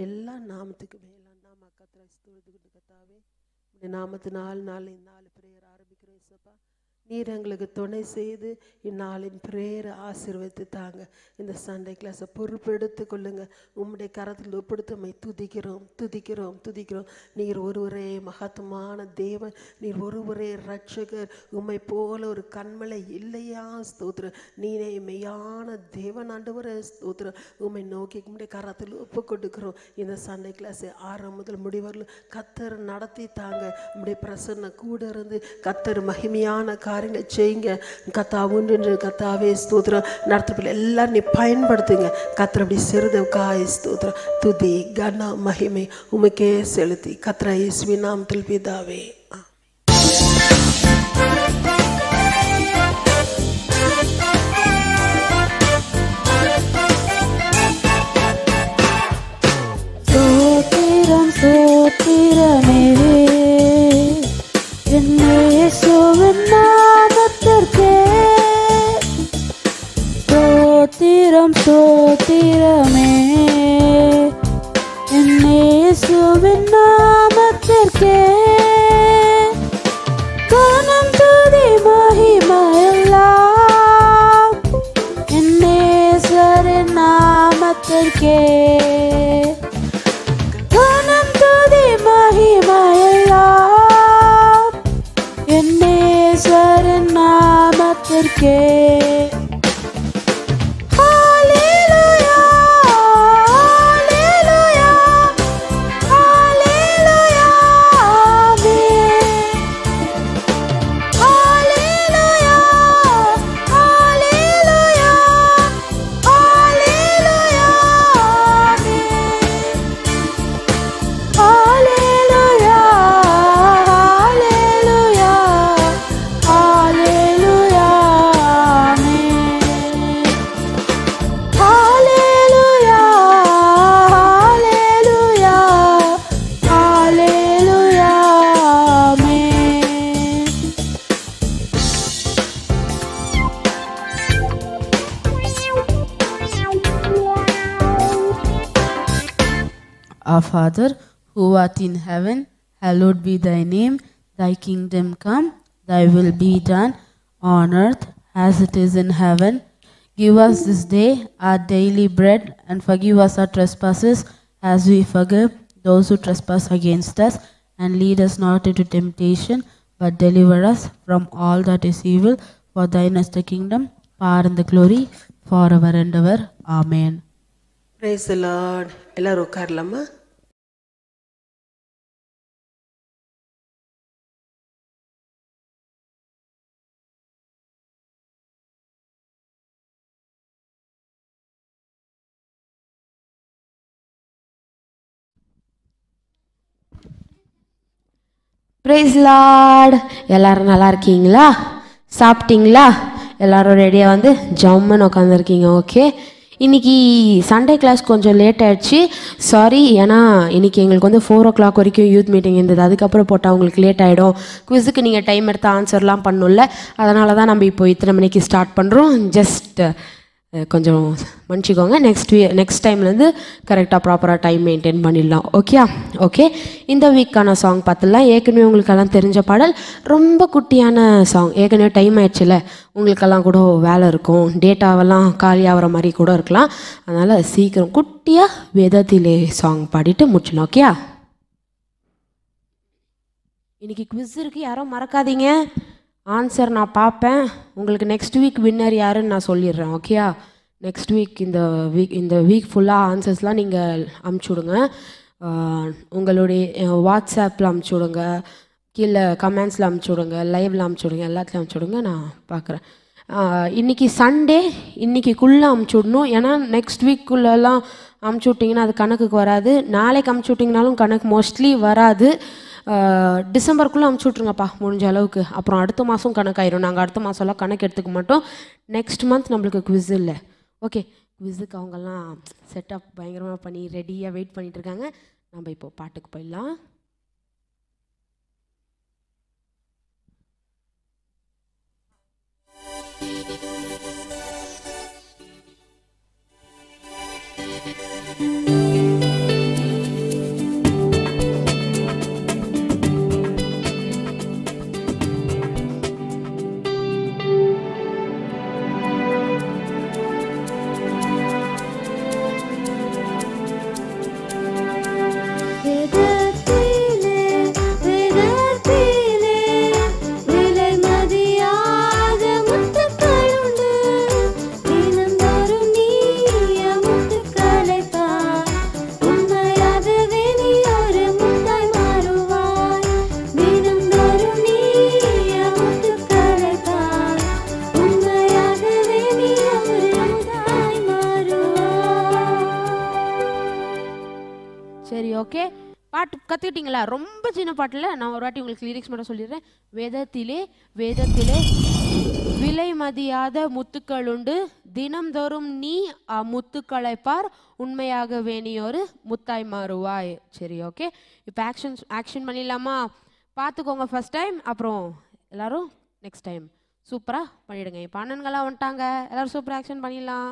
எல்லா நாமத்துக்கு மேலான நாம கர்த்தரை ஸ்தோத்திரிக்கிறோம் கர்த்தாவே. இந்த நாமத்தினால் இந்த நாள் பிரேயர் ஆரம்பிக்கிறோம் இயேசுப்பா. நீர் எங்களுக்கு துணை செய்து இந்நாளின் பிரேயரை ஆசீர்வதித்து தாங்க. இந்த சண்டே கிளாஸை பொறுப்பெடுத்து கொள்ளுங்க. உம்முடைய கரத்தில் ஒப்படுத்தமை துதிக்கிறோம். நீர் ஒருவரே மகத்துவமான தேவன், நீர் ஒருவரே ரட்சகர். உம்மை போல ஒரு கண்மலை இல்லையா? ஸ்தோத்திரம். நீரே மெய்யான தேவன் ஆண்டவரே, ஸ்தோத்திரம். உம்மை நோக்கி உம்முடைய கரத்தில் ஒப்பு கொடுக்கிறோம். இந்த சண்டே கிளாஸை ஆரம்பம் முதல் முடிவரில் கர்த்தர் நடத்தி தாங்க. உம்முடைய பிரசன்ன கூட இருந்து கர்த்தர் மகிமையான காரியங்களை செய்யுங்க. கர்த்தாவே ஸ்தோத்திரம். நடத்துப்பில் எல்லாம் நீ பயன்படுத்துங்க. கர்த்தர் அப்படி சிறிதவுக்காய் ஸ்தோத்திரம். துதி கன மகிமை உமக்கே செலுத்தி கர்த்தர் இயேசுவின் நாமத்தில் பிதாவே. ஸ்தோத்திரம் ஸ்தோத்திரமே இயேசுவின் நாமத்திற்கே. ஸ்தோத்திரம் ஸ்தோத்திரமே இயேசுவின் நாமத்திற்கே. கனம் துதி மகிமையெல்லாம் இயேசுவின் நாமத்திற்கே. கனம் துதி மகிமையெல்லாம் இயேசுவின் நாமத்திற்கே. ஹல்லேலூயா ஹல்லேலூயா ஹல்லேலூயா ஆமென். ஹல்லேலூயா ஹல்லேலூயா ஹல்லேலூயா ஆமென். ஹல்லேலூயா ஹல்லேலூயா ஹல்லேலூயா ஆமென். ஹல்லேலூயா ஹல்லேலூயா ஹல்லேலூயா ஆமென். Our Father, who art in heaven, hallowed be thy name. Thy kingdom come, thy will be done on earth as it is in heaven. Give us this day our daily bread, and forgive us our trespasses as we forgive those who trespass against us. And lead us not into temptation, but deliver us from all that is evil. For thine is the kingdom, power and the glory, forever and ever. Amen. Praise the Lord. எல்லாரும் உட்காரலாமா? Price Lord. எல்லாரும் நல்லா இருக்கீங்களா? சாப்பிட்டீங்களா? எல்லாரும் ரெடியாக வந்து ஜம்முன்னு உட்காந்துருக்கீங்க. ஓகே, இன்றைக்கி சண்டே கிளாஸ் கொஞ்சம் லேட் ஆகிடுச்சு, சாரி. ஏன்னா இன்றைக்கி எங்களுக்கு வந்து 4 o'clock வரைக்கும் யூத் மீட்டிங் இருந்தது. அதுக்கப்புறம் போட்டால் உங்களுக்கு லேட் ஆகிடும். குவிஸுக்கு நீங்கள் டைம் எடுத்து ஆன்சர்லாம் பண்ணணும்ல, அதனால தான் நம்ம இப்போ இத்தனை மணிக்கு ஸ்டார்ட் பண்ணுறோம். ஜஸ்ட் கொஞ்சம் மன்னிச்சிக்கோங்க. நெக்ஸ்ட் டைம்லேருந்து கரெக்டாக ப்ராப்பராக டைம் மெயின்டைன் பண்ணிடலாம். ஓகே. இந்த வீக்கான சாங் பார்த்துடலாம். ஏற்கனவே உங்களுக்கெல்லாம் தெரிஞ்ச பாடல், ரொம்ப குட்டியான சாங். ஏற்கனவே டைம் ஆயிடுச்சுல, உங்களுக்கெல்லாம் கூட வேலை இருக்கும், டேட்டாவெல்லாம் காலியாகிற மாதிரி கூட இருக்கலாம். அதனால் சீக்கிரம் குட்டியாக வேதத்திலே சாங் பாடிட்டு முடிச்சிடலாம். ஓகே. இன்றைக்கி குவிஸ் இருக்குது, யாரும் மறக்காதீங்க. ஆன்சர் நான் பார்ப்பேன். உங்களுக்கு நெக்ஸ்ட் வீக் வின்னர் யாருன்னு நான் சொல்லிடுறேன். ஓகே, நெக்ஸ்ட் வீக் இந்த வீக் ஃபுல்லாக ஆன்சர்ஸ்லாம் நீங்கள் அமுச்சு விடுங்க. உங்களுடைய வாட்ஸ்அப்பில் அமுச்சு விடுங்க, கீழே கமெண்ட்ஸில் அமுச்சு விடுங்க, லைவில் அமுச்சு விடுங்க, எல்லாத்துலையும் அமுச்சு விடுங்க. நான் பார்க்குறேன். இன்றைக்கி சண்டே, இன்றைக்கிக்குள்ளே அமுச்சு விடணும். ஏன்னா நெக்ஸ்ட் வீக்குள்ளெல்லாம் அமுச்சு விட்டிங்கன்னா அது கணக்குக்கு வராது. நாளைக்கு அமுச்சு விட்டிங்கனாலும் கணக்கு மோஸ்ட்லி வராது. டிசம்பருக்குள்ளே அமுச்சு விட்ருங்கப்பா முடிஞ்ச அளவுக்கு. அப்புறம் அடுத்த மாதம் கணக்காயிரும். நாங்கள் அடுத்த மாதம்லாம் கணக்கு எடுத்துக்க மாட்டோம். நெக்ஸ்ட் மந்த் நம்மளுக்கு குவிஸ் இல்லை. ஓகே, குவிஸுக்கு அவங்கெல்லாம் செட்டப் பயங்கரமாக பண்ணி ரெடியாக வெயிட் பண்ணிகிட்ருக்காங்க. நம்ம இப்போது பாட்டுக்கு போயிடலாம். கற்றுக்கிட்டீங்களா? ரொம்ப சின்ன பாட்டில் நான் ஒரு வாட்டி உங்களுக்கு லிரிக்ஸ் மட்டும் சொல்லிடுறேன். வேதத்திலே வேதத்திலே விலை மதியாத முத்துக்கள் உண்டு, தினம்தோறும் நீ முத்துக்களை பார், உண்மையாகவே நீ ஒரு முத்தாய் மாறுவாய். சரி, ஓகே. இப்போ ஆக்ஷன் பண்ணிடலாமா? பார்த்துக்கோங்க ஃபர்ஸ்ட் டைம், அப்புறம் எல்லாரும் நெக்ஸ்ட் டைம் சூப்பராக பண்ணிவிடுங்க. இப்போ அண்ணன்களாம் வந்துட்டாங்க, எல்லோரும் சூப்பராக ஆக்ஷன் பண்ணிடலாம்.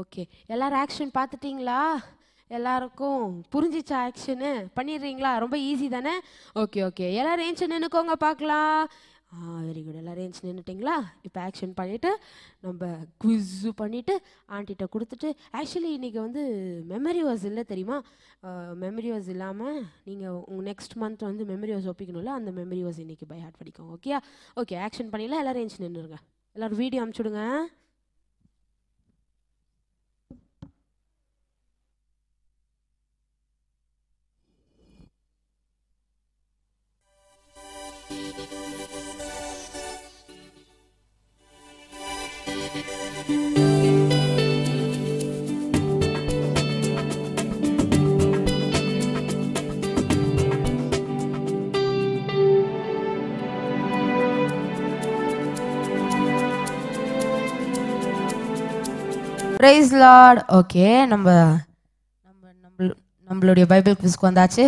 ஓகே, எல்லாரும் ஆக்ஷன் பார்த்துட்டிங்களா? எல்லாருக்கும் புரிஞ்சிச்சா? ஆக்ஷனு பண்ணிடுறீங்களா? ரொம்ப ஈஸி தானே? ஓகே ஓகே, எல்லாரும் ஏஞ்சி நின்றுக்கோங்க பார்க்கலாம். வெரி குட், எல்லோரும் ஏஞ்சி நின்றுட்டிங்களா? இப்போ ஆக்ஷன் பண்ணிவிட்டு நம்ம குவிஸு பண்ணிவிட்டு ஆண்டிகிட்ட கொடுத்துட்டு, ஆக்சுவலி இன்றைக்கி வந்து மெமரி வாஸ் இல்லை தெரியுமா? மெமரி வாஸ் இல்லாமல் நீங்கள் நெக்ஸ்ட் மந்த் வந்து மெமரி வாஸ் ஒப்பிக்கணும்ல, அந்த மெமரி வாஸ் இன்றைக்கி பை ஹார்ட் படிக்கோங்க. ஓகே ஓகே, ஆக்ஷன் பண்ணிடலாம். எல்லோரும் ஏஞ்சி நின்றுருங்க. எல்லோரும் வீடியோ அனுப்பிச்சுடுங்க. Praise lord. ஓகே, நம்மளுடைய பைபிள் குவிஸ்க்கு வந்தாச்சு.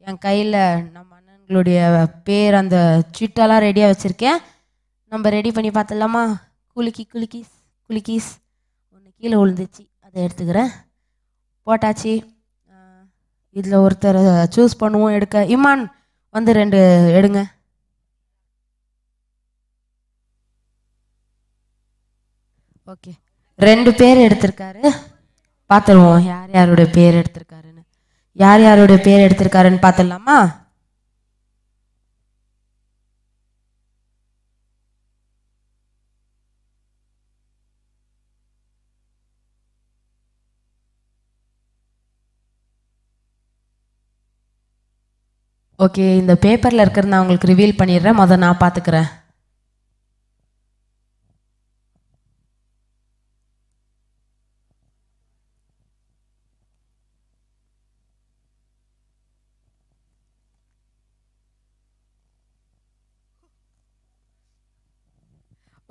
என் கையில் நம்ம அண்ணன்களுடைய பேர் அந்த சிட்டெல்லாம் ரெடியாக வச்சுருக்கேன். நம்ம ரெடி பண்ணி பார்த்துடலாமா? குலுக்கீஸ் ஒன்று கீழே விழுந்துச்சு, அதை எடுத்துக்கிறேன். போட்டாச்சு. இதில் ஒருத்தர் சூஸ் பண்ணுவோம் எடுக்க. இமான் வந்து 2 எடுங்க. ஓகே, 2 பேர் எடுத்திருக்காரு. பார்த்துருவோம் யார் யாருடைய பேர் எடுத்திருக்காருன்னு. யார் யாருடைய பேர் எடுத்திருக்காருன்னு பார்த்துடலாமா? ஓகே, இந்த பேப்பரில் இருக்கிறது நான் உங்களுக்கு ரிவீல் பண்ணிடுறேன். முதல் நான் பார்த்துக்கிறேன்.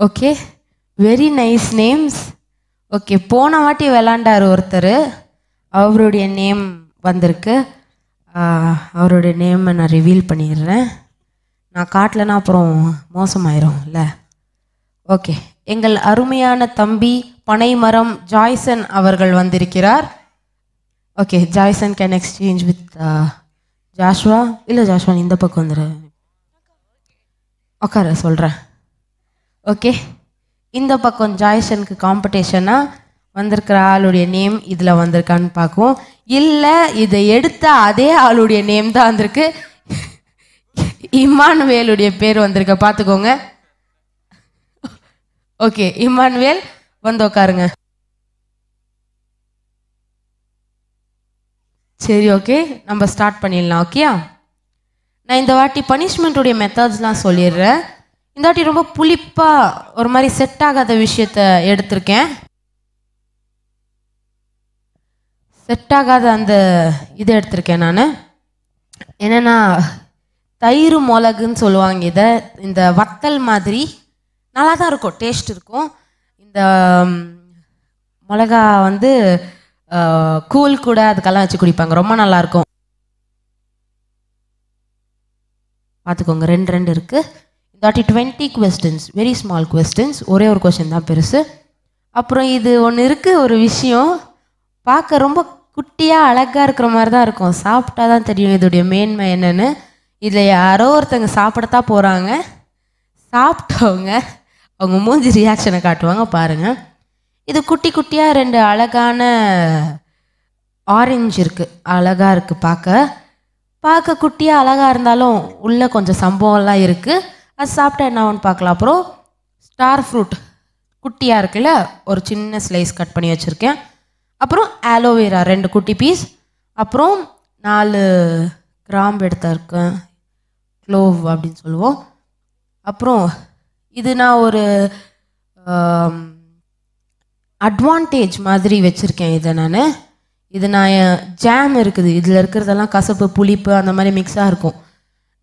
Okay, very nice names. Okay, போன வாட்டி விளாண்டார் ஒருத்தர், அவருடைய நேம் வந்திருக்கு. அவருடைய நேமை நான் ரிவீல் பண்ணிடுறேன். நான் காட்டலைன்னா அப்புறம் மோசமாயிரும்ல. ஓகே, எங்கள் அருமையான தம்பி பனைமரம் ஜாய்சன் அவர்கள் வந்திருக்கிறார். Okay, Joyson can exchange with Joshua. இல்லை ஜாஷ்வா, இந்த பக்கம் வந்துடு, உட்கார சொல்கிறேன். ஓகே, இந்த பக்கம் ஜாய்சனுக்கு காம்படிஷனாக வந்திருக்கிற ஆளுடைய நேம் இதில் வந்திருக்கான்னு பார்க்குவோம். இல்லை, இதை எடுத்த அதே ஆளுடைய நேம் தான் வந்திருக்கு. இமானுவேலுடைய பேர் வந்திருக்க, பார்த்துக்கோங்க. ஓகே, இம்மானுவேல் வந்து உட்காருங்க. சரி, ஓகே, நம்ம ஸ்டார்ட் பண்ணிடலாம். ஓகேயா? நான் இந்த வாட்டி பனிஷ்மெண்ட்டுடைய மெத்தட்ஸ்லாம் சொல்லிடுறேன். இந்த வாட்டி ரொம்ப புளிப்பாக ஒரு மாதிரி செட் ஆகாத விஷயத்த எடுத்திருக்கேன். செட் ஆகாத அந்த இதை எடுத்திருக்கேன் நான். என்னென்னா தயிர் மிளகுன்னு சொல்லுவாங்க இதை. இந்த வத்தல் மாதிரி நல்லா தான் இருக்கும், டேஸ்ட் இருக்கும். இந்த மிளகா வந்து கூழ் கூட அதுக்கெல்லாம் வச்சு குடிப்பாங்க, ரொம்ப நல்லாயிருக்கும். பார்த்துக்கோங்க, ரெண்டு இருக்குது. இந்த வாட்டி 20 questions, வெரி ஸ்மால் கொஸ்டின்ஸ். ஒரே ஒரு கொஸ்டின் தான் பெருசு. அப்புறம் இது ஒன்று இருக்குது, ஒரு விஷயம் பார்க்க ரொம்ப குட்டியாக அழகாக இருக்கிற மாதிரி தான் இருக்கும். சாப்பிட்டா தான் தெரியும் இதோடைய மேன்மை என்னென்னு. இதில் யாரோ ஒருத்தங்க சாப்பிடத்தான் போகிறாங்க. சாப்பிட்டவங்க அவங்க மூஞ்சி ரியாக்ஷனை காட்டுவாங்க, பாருங்கள். இது குட்டி குட்டியாக 2 அழகான ஆரஞ்சு இருக்குது, அழகாக இருக்குது பார்க்க குட்டியாக அழகாக இருந்தாலும் உள்ளே கொஞ்சம் சம்பவம்லாம் இருக்குது. அது சாப்பிட்டா என்ன ஆகும்னு பார்க்கலாம். அப்புறம் ஸ்டார் ஃப்ரூட் குட்டியாக இருக்குல்ல, ஒரு சின்ன ஸ்லைஸ் கட் பண்ணி வச்சுருக்கேன். அப்புறம் ஆலோவேரா 2 குட்டி பீஸ். அப்புறம் 4 கிராம்பு எடுத்திருக்கேன், க்ளோவ் அப்படின்னு சொல்லுவோம். அப்புறம் இது நான் ஒரு அட்வான்டேஜ் மாதிரி வச்சுருக்கேன் இதை நான். இது நான் ஜாம் இருக்குது, இதில் இருக்கிறதெல்லாம் கசப்பு புளிப்பு அந்த மாதிரி மிக்ஸாக இருக்கும்.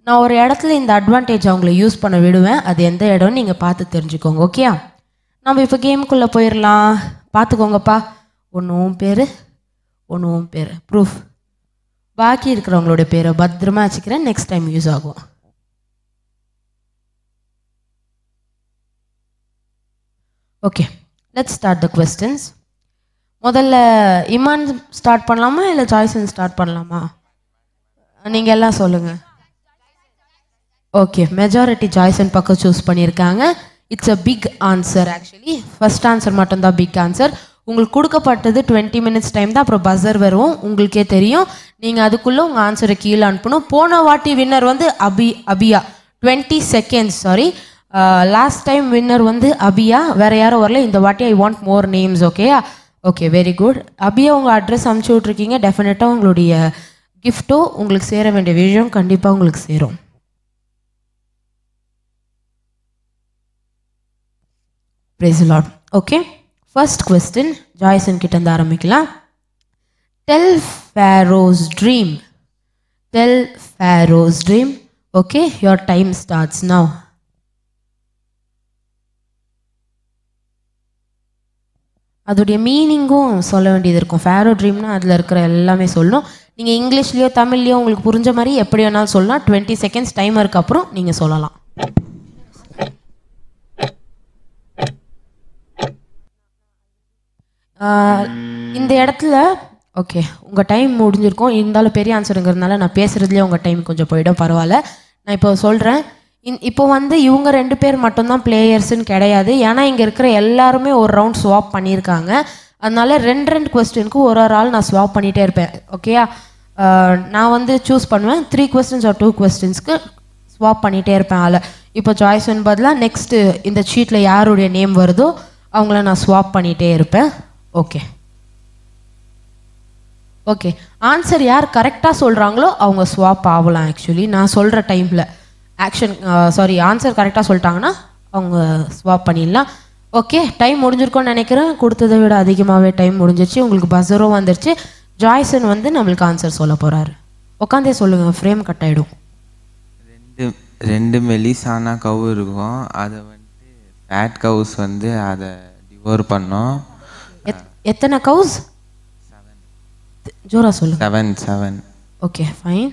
நான் ஒரு இடத்துல இந்த அட்வான்டேஜ் அவங்கள யூஸ் பண்ண விடுவேன். அது எந்த இடம்னு நீங்கள் பார்த்து தெரிஞ்சுக்கோங்க. ஓகேயா? நம்ம இப்போ கேமுக்குள்ளே போயிடலாம். பார்த்துக்கோங்கப்பா, ஒன்றும் பேர் ப்ரூஃப். பாக்கி இருக்கிறவங்களோட பேரை பத்திரமா வச்சுக்கிறேன், நெக்ஸ்ட் டைம் யூஸ் ஆகும். Okay, let's start the questions. முதல்ல இமான் ஸ்டார்ட் பண்ணலாமா இல்லை ஜாய்சன் ஸ்டார்ட் பண்ணலாமா? நீங்கள் எல்லாம் சொல்லுங்கள். ஓகே, மெஜாரிட்டி ஜாய்சன் பக்கம் சூஸ் பண்ணியிருக்காங்க. It's a big answer. Actually first answer மட்டும்தான் பிக் ஆன்சர். உங்களுக்கு கொடுக்கப்பட்டது 20 minutes டைம் தான். அப்புறம் பஸர் வரும், உங்களுக்கே தெரியும். நீங்கள் அதுக்குள்ளே உங்கள் ஆன்சரை கீழே அனுப்பணும். போன வாட்டி வின்னர் வந்து அபியா 20 seconds, sorry. Last time winner வந்து அபியா, வேறு யாரும் வரல. இந்த வாட்டி ஐ வாண்ட் மோர் நேம்ஸ். ஓகேயா? Okay, very good. அபியா உங்கள் அட்ரஸ் அனுப்பிச்சி விட்ருக்கீங்க. டெஃபினட்டாக உங்களுடைய கிஃப்ட்டோ உங்களுக்கு சேர வேண்டிய விஷயம் கண்டிப்பாக உங்களுக்கு சேரும். Praise the Lord. Okay, first question, Joyson கிட்ட இருந்து ஆரம்பிக்கலாம். Tell Pharaoh's dream. Tell Pharaoh's dream. Okay, your time starts now. அதோடைய மீனிங்கும் சொல்ல வேண்டியது இருக்கும். ஃபேரோ ட்ரீம்னா அதில் இருக்கிற எல்லாமே சொல்லணும். நீங்கள் இங்கிலீஷ்லேயோ தமிழ்லையோ உங்களுக்கு புரிஞ்ச மாதிரி எப்படி வேணாலும் சொல்லலாம். 20 seconds டைமருக்கு அப்புறம் நீங்கள் சொல்லலாம். இந்த இடத்துல ஓகே, உங்கள் டைம் முடிஞ்சிருக்கும். இருந்தாலும் பெரிய ஆன்சருங்கிறதுனால நான் பேசுகிறதுலேயே உங்கள் டைம் கொஞ்சம் போயிடும், பரவாயில்ல. நான் இப்போ சொல்கிறேன். இப்போ வந்து இவங்க 2 பேர் மட்டும்தான் பிளேயர்ஸுன்னு கிடையாது. ஏன்னா இங்கே இருக்கிற எல்லாருமே ஒரு ரவுண்ட் ஸ்வாப் பண்ணியிருக்காங்க. அதனால 2 கொஸ்டினுக்கு ஒரு ஆள் நான் ஸ்வாப் பண்ணிகிட்டே இருப்பேன். ஓகேயா? நான் வந்து சூஸ் பண்ணுவேன். 3 questions or 2 questionsக்கு ஸ்வாப் பண்ணிகிட்டே இருப்பேன் ஆளை. இப்போ ஜாய்சன் பதிலாக நெக்ஸ்ட்டு இந்த ஷீட்டில் யாருடைய நேம் வருதோ அவங்கள நான் ஸ்வாப் பண்ணிகிட்டே இருப்பேன். ஓகே ஓகே, ஆன்சர் யார் கரெக்டாக சொல்கிறாங்களோ அவங்க ஸ்வாப் ஆகலாம். ஆக்சுவலி நான் சொல்கிற டைமில் ஆன்சர் கரெக்டாக சொல்லிட்டாங்கன்னா அவங்க ஸ்வாப் பண்ணிடலாம். ஓகே, டைம் முடிஞ்சிருக்கோன்னு நினைக்கிறேன். கொடுத்ததை விட அதிகமாகவே டைம் முடிஞ்சிருச்சு. உங்களுக்கு பஸரும் வந்துருச்சு. ஜாய்சன் வந்து நம்மளுக்கு ஆன்சர் சொல்ல போகிறாரு. உட்காந்தே சொல்லுங்கள், ஃப்ரேம் கட் ஆகிடும். 2 மெலிசான கவு இருக்கும். அதை வந்து ஃபேட் கவுஸ் வந்து அதை டிவோர் பண்ணோம். எத்தனை கவுஸ்? ஜோரா சொல்லு. 7. Okay, fine.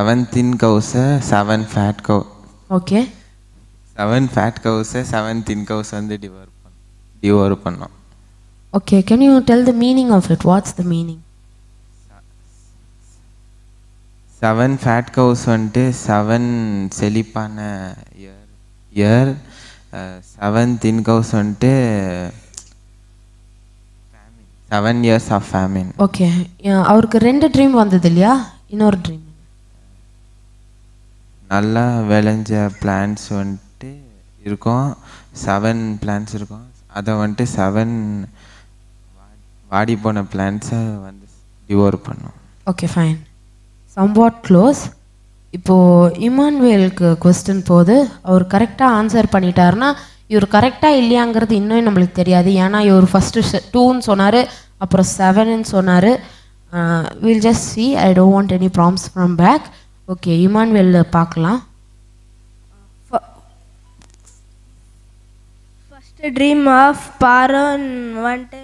7 thin cows, 7 fat cow. Okay, 7 fat cows, 7 thin cows வந்து டிவோர் பண்ணோம். Okay, can you tell the meaning of it? What's the meaning? 7 fat cows வந்துட்டு 7 செழிப்பான இயர். 7 thin cows வந்துட்டு 7 years of famine. ஓகே, அவருக்கு 2 dream வந்தது இல்லையா? இன்னொரு ட்ரீம் நல்லா விளைஞ்ச பிளான்ஸ் வந்துட்டு இருக்கும். 7 பிளான்ஸ் இருக்கும். அதை வந்துட்டு 7 வாடி போன பிளான்ஸை வந்து டிவோர் பண்ணும். Okay fine, somewhat close. இப்போது இமானுவேலுக்கு கொஸ்டின் போது அவர் கரெக்டாக ஆன்சர் பண்ணிட்டாருன்னா இவர் கரெக்டாக இல்லையாங்கிறது இன்னும் நம்மளுக்கு தெரியாது. ஏன்னா இவர் ஃபஸ்ட்டு 2ன்னு சொன்னார், அப்புறம் 7ன்னு சொன்னார். Will just see, I don't want any prompts from back. Okay, Emmanuel பார்க்கலாம். ஃபஸ்ட்டு ட்ரீம் ஆஃப் பாரோன் வந்துட்டு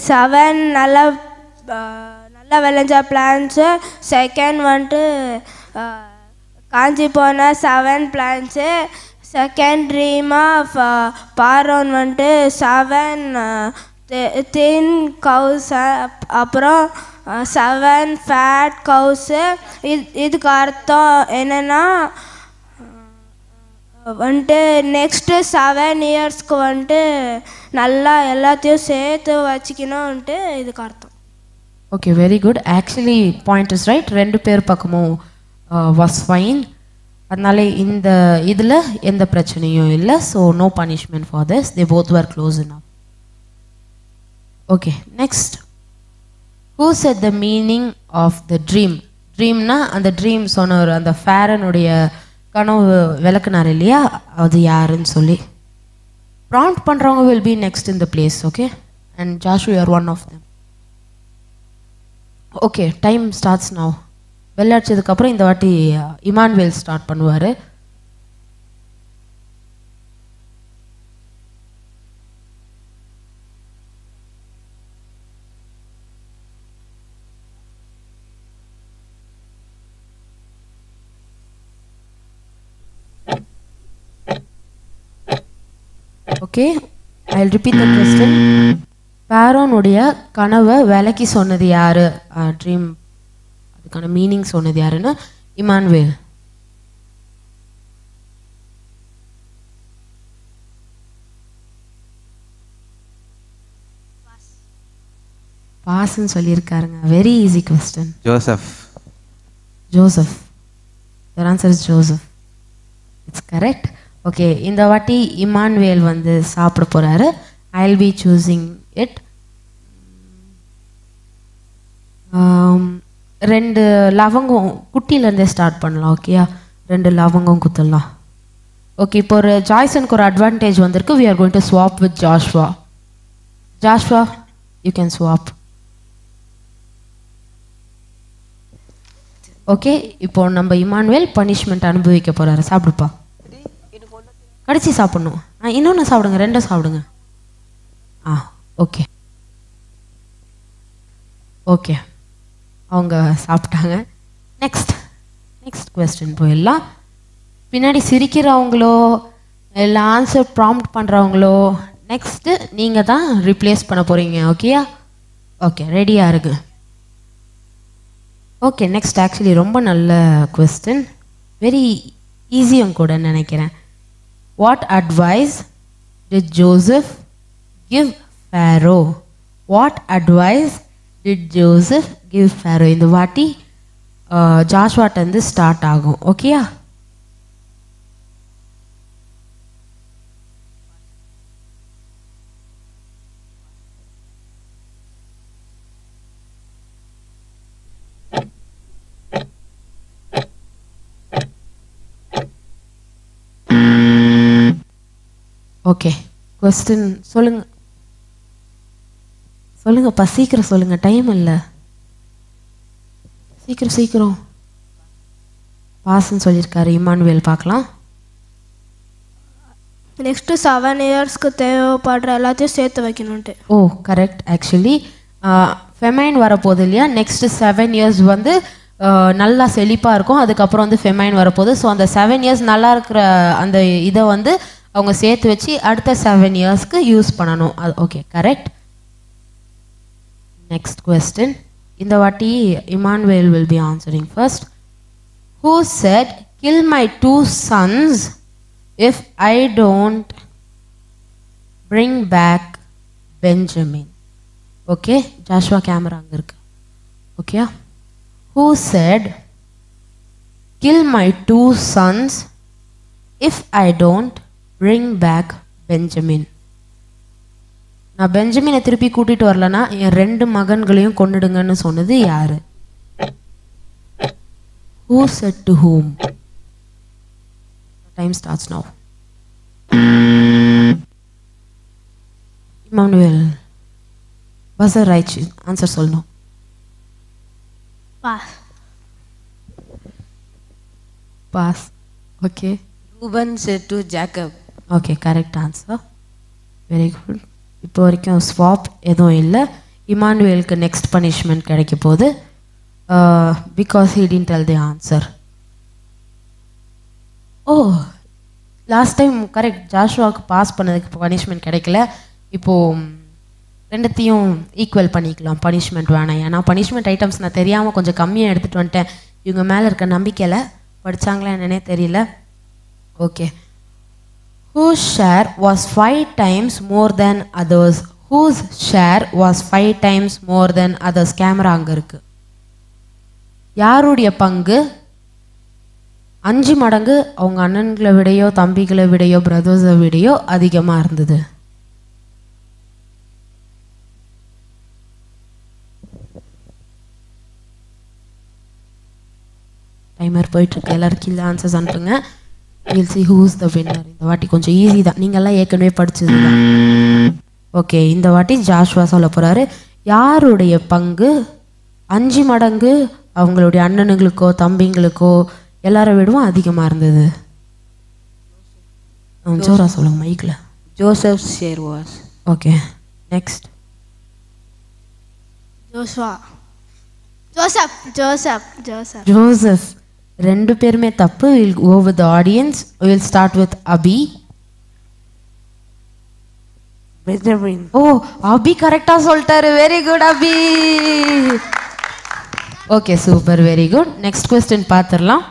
7 நல்லா விளைஞ்ச பிளான்ஸு. செகண்ட் வந்துட்டு காஞ்சி போன 7 plants. Second dream of Pharaoh வந்துட்டு 7 தின் கவுஸ், அப்புறம் 7 ஃபேட் கவுஸு. இதுக்கு அர்த்தம் என்னென்னா வந்துட்டு நெக்ஸ்ட்டு 7 இயர்ஸ்க்கு வந்துட்டு நல்லா எல்லாத்தையும் சேர்த்து வச்சுக்கணும்ன்ட்டு இதுக்கு அர்த்தம். Okay, very good. Actually point is right. 2 பேர் பக்கமும் வாஸ் ஃபைன். அதனால இந்த இதில் எந்த பிரச்சனையும் இல்லை. So no punishment for this. They both were close enough. Okay, next. Who said the meaning of the dream? ட்ரீம்னா அந்த ட்ரீம் சொன்னவர், அந்த ஃபேரனுடைய கனவு விளக்குனார் இல்லையா, அது யாருன்னு சொல்லி. ப்ராம்ப்ட் பண்ணுறவங்க will be next in the place. Okay, and Joshu you are one of them. Okay, time starts now. Bell அடிச்சதுக்கப்புறம் இந்த வாட்டி இமானுவேல் ஸ்டார்ட் பண்ணுவார். Okay, I will repeat the question. பாரோனுடைய கனவை விளக்கி சொன்னது யாரு? ட்ரீம் அதுக்கான மீனிங் சொன்னது யாருன்னு இமானுவேல். பாஸ்ன்னு சொல்லியிருக்காருங்க. Very easy question. Joseph. Joseph. Your answer is Joseph. It's correct. Okay, இந்த வாட்டி இமானுவேல் வந்து சாப்பிட போகிறாரு. I will be choosing it. 2 லவங்கம் குட்டியிலேருந்தே ஸ்டார்ட் பண்ணலாம். ஓகேயா, 2 லவங்கம் குத்தலாம். ஓகே, இப்போ ஒரு ஜாய்சனுக்கு ஒரு அட்வான்டேஜ் வந்திருக்கு. We are going to swap with Joshua. Joshua, you can swap. Okay, இப்போ நம்ம இமானுவேல் பனிஷ்மெண்ட் அனுபவிக்க போகிறாரு. சாப்பிடுப்பா, கடிச்சு சாப்பிட்ணும். இன்னொன்று சாப்பிடுங்க, 2 சாப்பிடுங்க. ஓகே ஓகே, அவங்க சாப்பிட்டாங்க. நெக்ஸ்ட் கொஸ்டின் போயிடலாம். பின்னாடி சிரிக்கிறவங்களோ இல்லை ஆன்சர் ப்ராம்ப்ட் பண்ணுறவங்களோ நெக்ஸ்ட்டு நீங்கள் தான் ரிப்ளேஸ் பண்ண போகிறீங்க. ஓகேயா? ஓகே, ரெடியாக இருக்கு. ஓகே, நெக்ஸ்ட் ஆக்சுவலி ரொம்ப நல்ல கொஸ்டின், வெரி ஈஸியும் கூட நினைக்கிறேன். What advice did Joseph give Pharaoh? What advice did Joseph give Pharaoh? இந்த வாட்டி ஜாஷ்வாட்டேருந்து ஸ்டார்ட் ஆகும். ஓகேயா? ஓகே, கொஸ்டின் சொல்லுங்கப்பா, சீக்கிரம் சொல்லுங்க, டைம் இல்லை, சீக்கிரம். பாஸ்ன்னு சொல்லியிருக்காரு இமானுவேல். பார்க்கலாம். நெக்ஸ்ட்டு 7 இயர்ஸ்க்கு தேவைப்படுற எல்லாத்தையும் சேர்த்து வைக்கணுன்ட்டு. ஓ கரெக்ட். ஆக்சுவலி ஃபெமைன் வரப்போகுது இல்லையா? நெக்ஸ்ட்டு 7 இயர்ஸ் வந்து நல்லா செழிப்பாக இருக்கும். அதுக்கப்புறம் வந்து ஃபெமைன் வரப்போகுது. ஸோ அந்த 7 இயர்ஸ் நல்லா இருக்கிற அந்த இதை வந்து அவங்க சேர்த்து வச்சு அடுத்த 7 இயர்ஸ்க்கு யூஸ் பண்ணணும். அது ஓகே, கரெக்ட். Next question. இந்த வாட்டி Emmanuel will be answering first. Who said, kill my 2 sons if I don't bring back Benjamin? Okay, Joshua camera அங்க இருக்கு. Okay? Who said, kill my 2 sons if I don't bring back Benjamin. நான் பெஞ்சமினை திருப்பி கூட்டிட்டு வரலனா என் 2 மகன்களையும் கொன்னுடுங்கன்னு சொன்னது யாரு? Who said to whom? Time starts now. Emmanuel. Was the right answer சொல்லணும். Pass. Okay. Reuben said to Jacob. Okay, correct answer. Very good. இப்போ வரைக்கும் ஸ்வாப் எதுவும் இல்லை. இமானுவேலுக்கு நெக்ஸ்ட் பனிஷ்மெண்ட் கிடைக்க போகுது. Because he didn't tell the answer. Oh last time correct, ஜாஷுவாவுக்கு pass பண்ணதுக்கு punishment கிடைக்கல. இப்போது ரெண்டுத்தையும் ஈக்குவல் பண்ணிக்கலாம், பனிஷ்மெண்ட் வேணாம். ஏன்னா பனிஷ்மெண்ட் ஐட்டம்ஸ் நான் தெரியாமல் கொஞ்சம் கம்மியாக எடுத்துகிட்டு வந்துட்டேன். இவங்க மேலே இருக்க நம்பிக்கையில் படித்தாங்களா என்னன்னே தெரியல. Okay. Whose share was 5 times more than others? Whose share was 5 times more than others? Camera அங்கே இருக்கு. யாருடைய பங்கு 5 மடங்கு அவங்க அண்ணன்களை விடையோ தம்பிகளை விடையோ பிரதர்ஸை விடையோ அதிகமாக இருந்தது? டைமர் போயிட்டுருக்கு. எல்லாரும் கீழே ஆன்சர்ஸ் அனுப்புங்க. We'll see who's the winner. இந்த வாட்டி கொஞ்சம் ஈஸி தான், நீங்கள்லாம் ஏற்கனவே படிச்சது தான். ஓகே, இந்த வாட்டி ஜாஷ்வா சொல்ல போகிறாரு. யாருடைய பங்கு 5 மடங்கு அவங்களுடைய அண்ணனுங்களுக்கோ தம்பிங்களுக்கோ எல்லாரை விடவும் அதிகமாக இருந்தது? ஜோரா சொல்லுங்க மைக்கில். Joseph's share was. Okay, next. Joseph. 2 பேருமே தப்பு. We'll go with the audience. We'll start with Abhi. Benjamin. Oh, Abhi கரெக்டா சொல்லிட்டாரு. Very good Abhi. Okay, super, very good. Next question பார்த்துடலாம்.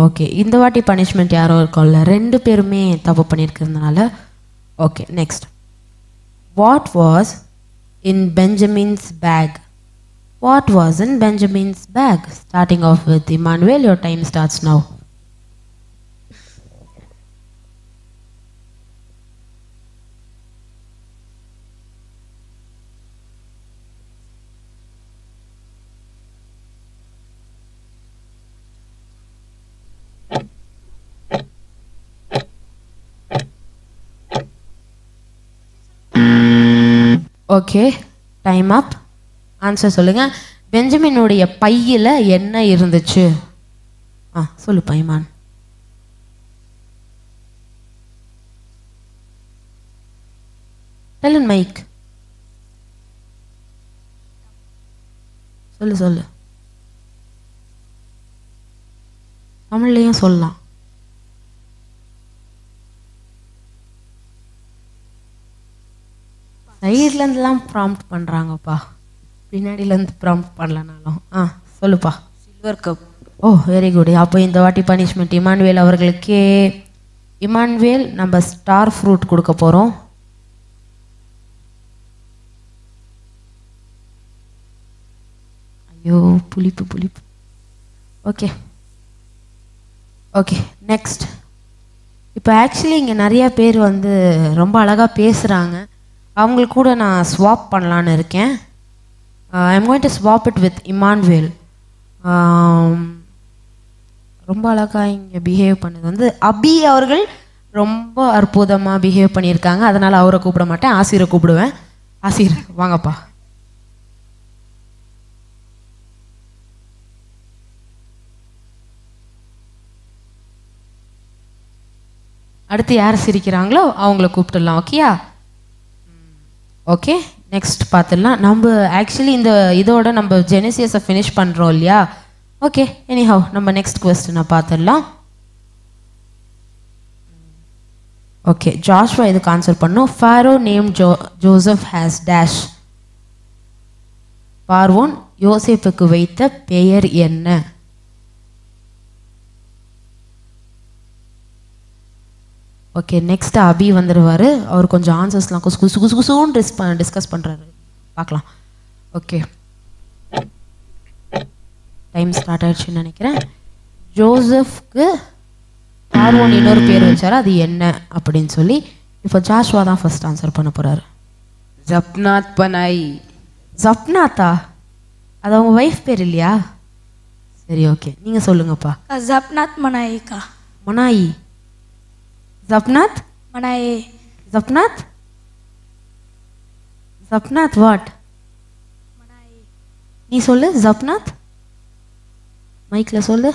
ஓகே, இந்த வாட்டி பனிஷ்மெண்ட் யாரோ இருக்கும்ல, 2 பேருமே தப்பு பண்ணியிருக்கிறதுனால. Okay, next. What was in Benjamin's bag? What was in Benjamin's bag? Starting off with Emmanuel, your time starts now. Okay, time up. Answer சொல்லுங்க. பெஞ்சமினுடைய பையில் என்ன இருந்துச்சு? சொல்லு பைமான். டெல் இன் மைக். சொல்லு. தமிழ்லையும் சொல்லலாம். சைட்லேருந்துலாம் ப்ராம்ப்ட் பண்ணுறாங்கப்பா, பின்னாடியிலேருந்து ப்ராம்ப்ட் பண்ணலனாலும். சொல்லுப்பா. Silver cup. Oh, very good. அப்போ இந்த வாட்டி பனிஷ்மெண்ட் இமானுவேல் அவர்களுக்கே. இமானுவேல், நம்ம ஸ்டார் ஃப்ரூட் கொடுக்க போகிறோம். ஐயோ, புளிப்பு. Okay, next. இப்போ ஆக்சுவலி இங்கே நிறையா பேர் வந்து ரொம்ப அழகாக பேசுகிறாங்க. அவங்களுக்கு கூட நான் ஸ்வாப் பண்ணலான்னு இருக்கேன். I'm going to swap it with Emmanuel. ரொம்ப அழகாக இங்கே பிஹேவ் பண்ணது வந்து அபி அவர்கள் ரொம்ப அற்புதமாக பிஹேவ் பண்ணியிருக்காங்க. அதனால் அவரை கூப்பிட மாட்டேன், ஆசிரை கூப்பிடுவேன். ஆசிர் வாங்கப்பா. அடுத்து யார் சிரிக்கிறாங்களோ அவங்கள கூப்பிட்டுடலாம். ஓகேயா? ஓகே, நெக்ஸ்ட் பார்த்துடலாம். நம்ம ஆக்சுவலி இந்த இதோட நம்ம ஜெனசியஸை ஃபினிஷ் பண்ணுறோம் இல்லையா? ஓகே, எனிஹவ் நம்ம நெக்ஸ்ட் கொஸ்டினை பார்த்துடலாம். ஓகே, ஜாஷ்வா இதுக்கு ஆன்சர் பண்ணோம். Pharaoh name Joseph has dash. பார்வோன் யோசேப்புக்கு வைத்த பெயர் என்ன? ஓகே, நெக்ஸ்ட் அபி வந்துடுவார். அவர் கொஞ்சம் ஆன்சர்ஸ்லாம் குசுன்னு டிஸ்கஸ் பண்ணுறாரு, பார்க்கலாம். ஓகே, டைம் ஸ்டார்ட் ஆயிடுச்சுன்னு நினைக்கிறேன். ஜோசப்க்கு பார்வோன் இன்னொரு பேர் வச்சாரு, அது என்ன அப்படின்னு சொல்லி. இப்போ ஜாஷ்வா தான் ஃபர்ஸ்ட் ஆன்சர் பண்ண போறாரு. Zapnath Panai. ஜப்னாத்தா? அது அவங்க ஒய்ஃப் பேர் இல்லையா? சரி, ஓகே, நீங்க சொல்லுங்கப்பா. ஜப்நாத் மனாயிக்கா. மனாயி. ஜப்னாத்? மனாயே. ஜப்னாத்? Zaphnath what? நீ சொல்லு. ஜப்னாத் மைக்ல சொல்லு.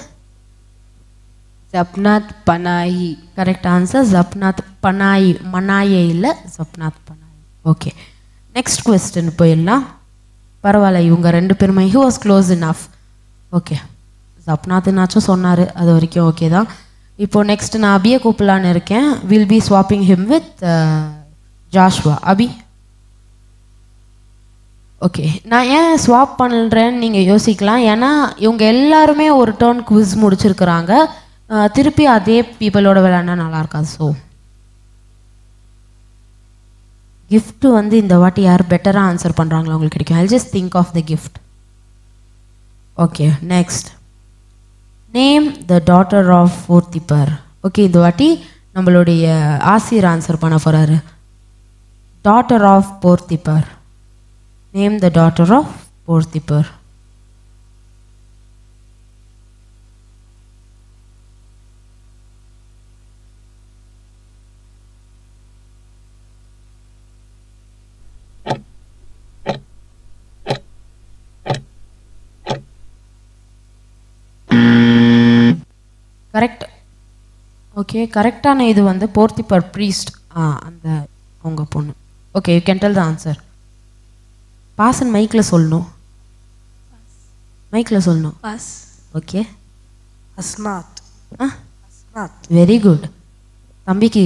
Zapnath Panai. Correct answer Zaphnath Paaneah. மனாயே இல்லை, Zaphnath Paaneah. Okay, next question போயிடலாம். பரவாயில்ல, இவங்க ரெண்டு பேருமே he was close enough. Okay, ஜப்னாத்னாச்சும் சொன்னார், அது வரைக்கும் ஓகே தான். இப்போ நெக்ஸ்ட் நான் அபியை கூப்பிடலான்னு இருக்கேன். Will be swapping him with Joshua. Abhi, okay. நான் ஏன் ஸ்வாப் பண்ணுறேன்னு நீங்கள் யோசிக்கலாம். ஏன்னா இவங்க எல்லாருமே ஒரு டர்ன் குவிஸ் முடிச்சிருக்கிறாங்க. திருப்பி அதே பீப்புளோட விளையாண்டா நல்லா இருக்காது. ஸோ கிஃப்ட் வந்து இந்த வாட்டி யார் பெட்டராக ஆன்சர் பண்ணுறாங்களோ உங்களுக்கு கிடைக்கும். I just think of the gift. Okay, next name the daughter of Potiphera. Okay, இந்த வாட்டி நம்மளுடைய ஆசிரியர் ஆன்சர் பண்ண போகிறாரு. Daughter of Potiphera. Name the daughter of Potiphera. Correct. Okay, கரெக்டான இது வந்து போர்த்திபர் ப்ரீஸ்ட். அந்த அவங்க பொண்ணு. Okay, you can tell the answer. பாசன் மைக்கில் சொல்லணும். மைக்கில் சொல்லணும். Pass. Okay. Asnath. Asnath. Very good. தம்பிக்கு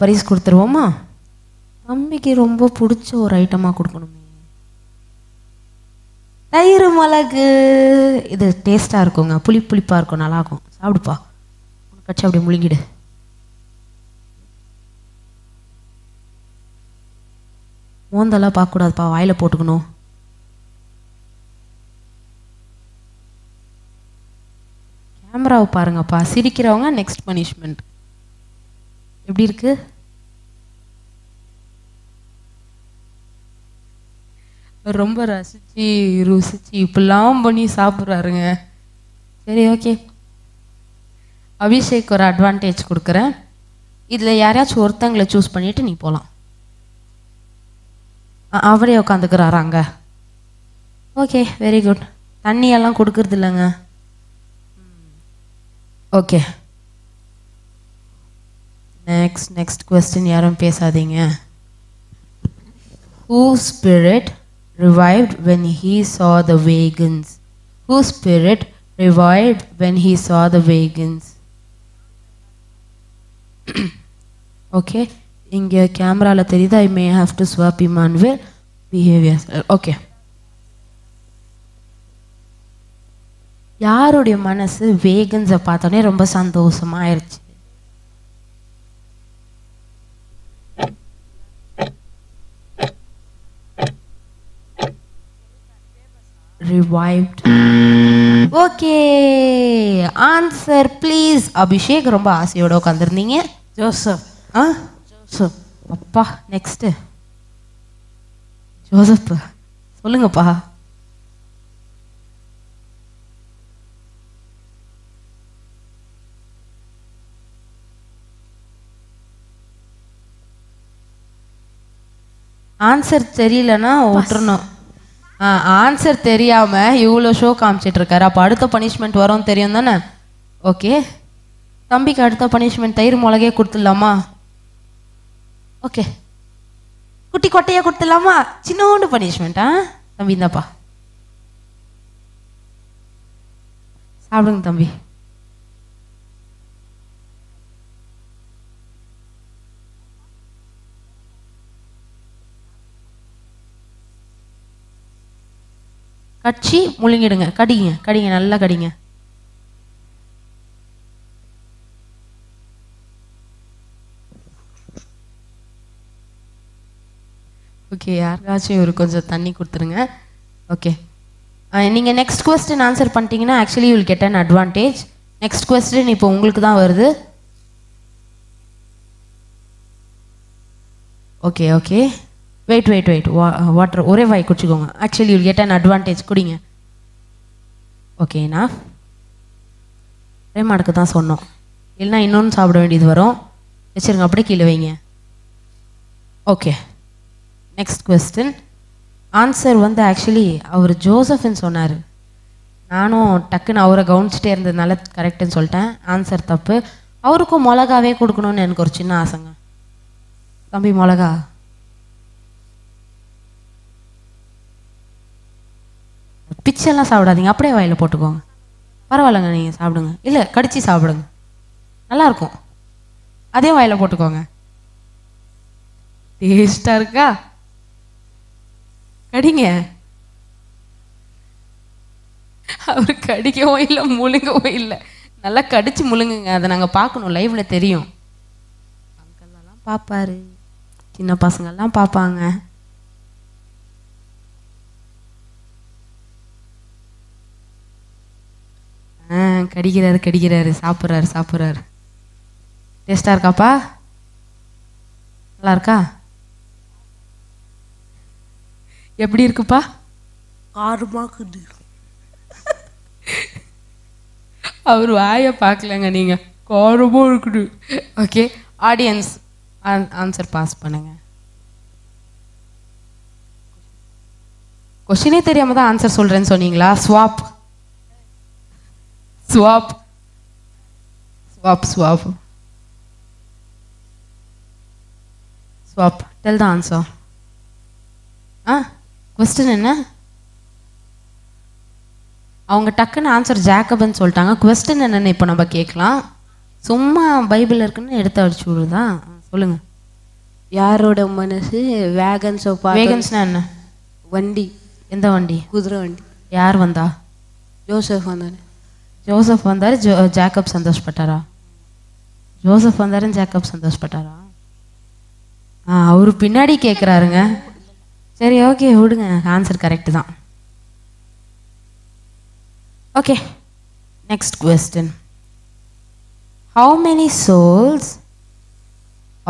பரிசு கொடுத்துருவோமா? தம்பிக்கு ரொம்ப பிடிச்ச ஒரு ஐட்டமாக கொடுக்கணுமே. தயிர் மிளகு. இது டேஸ்ட்டாக இருக்குங்க, புளிப்பாக இருக்கும், நல்லாயிருக்கும். சாப்பிடுப்பா, கட்சி அப்படியே முழுங்கிடு. மோந்தெல்லாம் பார்க்கக்கூடாதுப்பா, வாயில் போட்டுக்கணும். கேமராவை பாருங்கப்பா. சிரிக்கிறவங்க நெக்ஸ்ட் பனிஷ்மெண்ட். எப்படி இருக்கு? ரொம்ப ரசிச்சு ருசிச்சு இப்பெல்லாம் பண்ணி சாப்பிட்றாருங்க. சரி, ஓகே. அபிஷேக் ஒரு அட்வான்டேஜ் கொடுக்குறேன். இதில் யாரையாச்சும் ஒருத்தங்களை சூஸ் பண்ணிவிட்டு நீ போகலாம். அவரே உட்காந்துக்கிறாரா அங்கே? Okay, very good. தண்ணியெல்லாம் கொடுக்கறது இல்லைங்க. Okay, next question. யாரும் பேசாதீங்க. Whose spirit revived when he saw the vagans? Whose spirit revived when he saw the vagans? Okay, இங்கே கேமராவில் தெரியுது. I may have to swap Emmanuel behaviours. Okay, யாருடைய மனசு வேகன்ஸை பார்த்தோன்னே ரொம்ப சந்தோஷமாயிருச்சு? Revived. Okay, answer please. Abhishek ரொம்ப ஆசையோட உட்காந்துருந்தீங்க. Joseph. Joseph. அப்பா, நெக்ஸ்ட் ஜோசப் சொல்லுங்கப்பா. ஆன்சர் தெரியலன்னா விட்டுறணும். ஆன்சர் தெரியாமல் இவ்வளோ ஷோ காமிச்சிட்டு இருக்காரு. அப்போ அடுத்த பனிஷ்மெண்ட் வரும் தெரியும் தானே? ஓகே, தம்பிக்கு அடுத்த பனிஷ்மெண்ட் தயிர் மிளகே கொடுத்துடலாமா? ஓகே, குட்டி கொட்டையாக கொடுத்துடலாமா? சின்னோண்டு பனிஷ்மெண்ட்டா? தம்பி இந்தாப்பா, சாப்பிடுங்க தம்பி. கட்சி முழுங்கிடுங்க. கடிங்க, நல்லா கடிங்க. ஓகே, யாருக்காச்சும் ஒரு கொஞ்சம் தண்ணி கொடுத்துருங்க. ஓகே, நீங்கள் நெக்ஸ்ட் கொஸ்டின் ஆன்சர் பண்ணிட்டீங்கன்னா actually you will get an advantage. Next question இப்போ உங்களுக்கு தான் வருது. ஓகே ஓகே வெயிட் வாட்டர் ஒரே வாய் குடிச்சிக்கோங்க. Actually you'll get an advantage. குடிங்க. ஓகேண்ணா ஒரே மாடுக்கு தான் சொன்னோம், இல்லைனா இன்னொன்று சாப்பிட வேண்டியது வரும். வச்சுருங்க, அப்படியே கீழே வைங்க. Okay, next question. ஆன்சர் வந்து ஆக்சுவலி அவர் ஜோசப்னு சொன்னார். நானும் டக்குன்னு அவரை கவனிச்சிட்டே இருந்ததுனால கரெக்டுன்னு சொல்லிட்டேன். ஆன்சர் தப்பு. அவருக்கும் மிளகாவே கொடுக்கணும்னு எனக்கு ஒரு சின்ன ஆசைங்க. தம்பி மிளகா. பிச்செல்லாம் சாப்பிடாதீங்க, அப்படியே வாயில் போட்டுக்கோங்க. பரவாயில்லைங்க, நீங்கள் சாப்பிடுங்க. இல்லை, கடிச்சு சாப்பிடுங்க, நல்லாயிருக்கும். அதே வாயில் போட்டுக்கோங்க. டேஸ்டாக இருக்கா? கடிங்க. அவர் கடிக்கவும் இல்லை முழுங்கவும் இல்லை. நல்லா கடிச்சு முழுங்குங்க. அதை நாங்கள் பார்க்கணும், லைவ்ல தெரியும். அங்கெல்லாம் பார்ப்பாரு, சின்ன பசங்கள்லாம் பார்ப்பாங்க. கடிக்கிறாரு, சாப்பிட்றாரு. டேஸ்டாக இருக்காப்பா? நல்லா இருக்கா? எப்படி இருக்குப்பா? காரமாக்குது. அவர் வாயை பார்க்கலங்க, நீங்கள் காரமாக இருக்குது. ஓகே, ஆடியன்ஸ் ஆன்சர் பாஸ் பண்ணுங்க. கொஸ்டினே தெரியாம தான் ஆன்சர் சொல்கிறேன்னு சொன்னீங்களா? Swap. Tell the answer. Question என்ன? அவங்க டக்குன்னு ஆன்சர் ஜேக்கப்னு சொல்லிட்டாங்க. கொஸ்டின் என்னன்னு இப்போ நம்ம கேட்கலாம். சும்மா பைபிள் இருக்குன்னு எடுத்து அடிச்சு விடுதா? சொல்லுங்க. யாரோட மனசு வேகன்ஸோ? வேகன்ஸ்னா என்ன? வண்டி. எந்த வண்டி? குதிரை வண்டி. யார் வந்தா? ஜோசப் வந்தானே. ஜோசப் வந்தார், ஜேக்கப் சந்தோஷப்பட்டாரா? ஜோசப் வந்தாரு, ஜேக்கப் சந்தோஷப்பட்டாரா? அவரு பின்னாடி கேட்குறாருங்க. சரி, ஓகே விடுங்க, ஆன்சர் கரெக்டு தான். Okay, next question. How many souls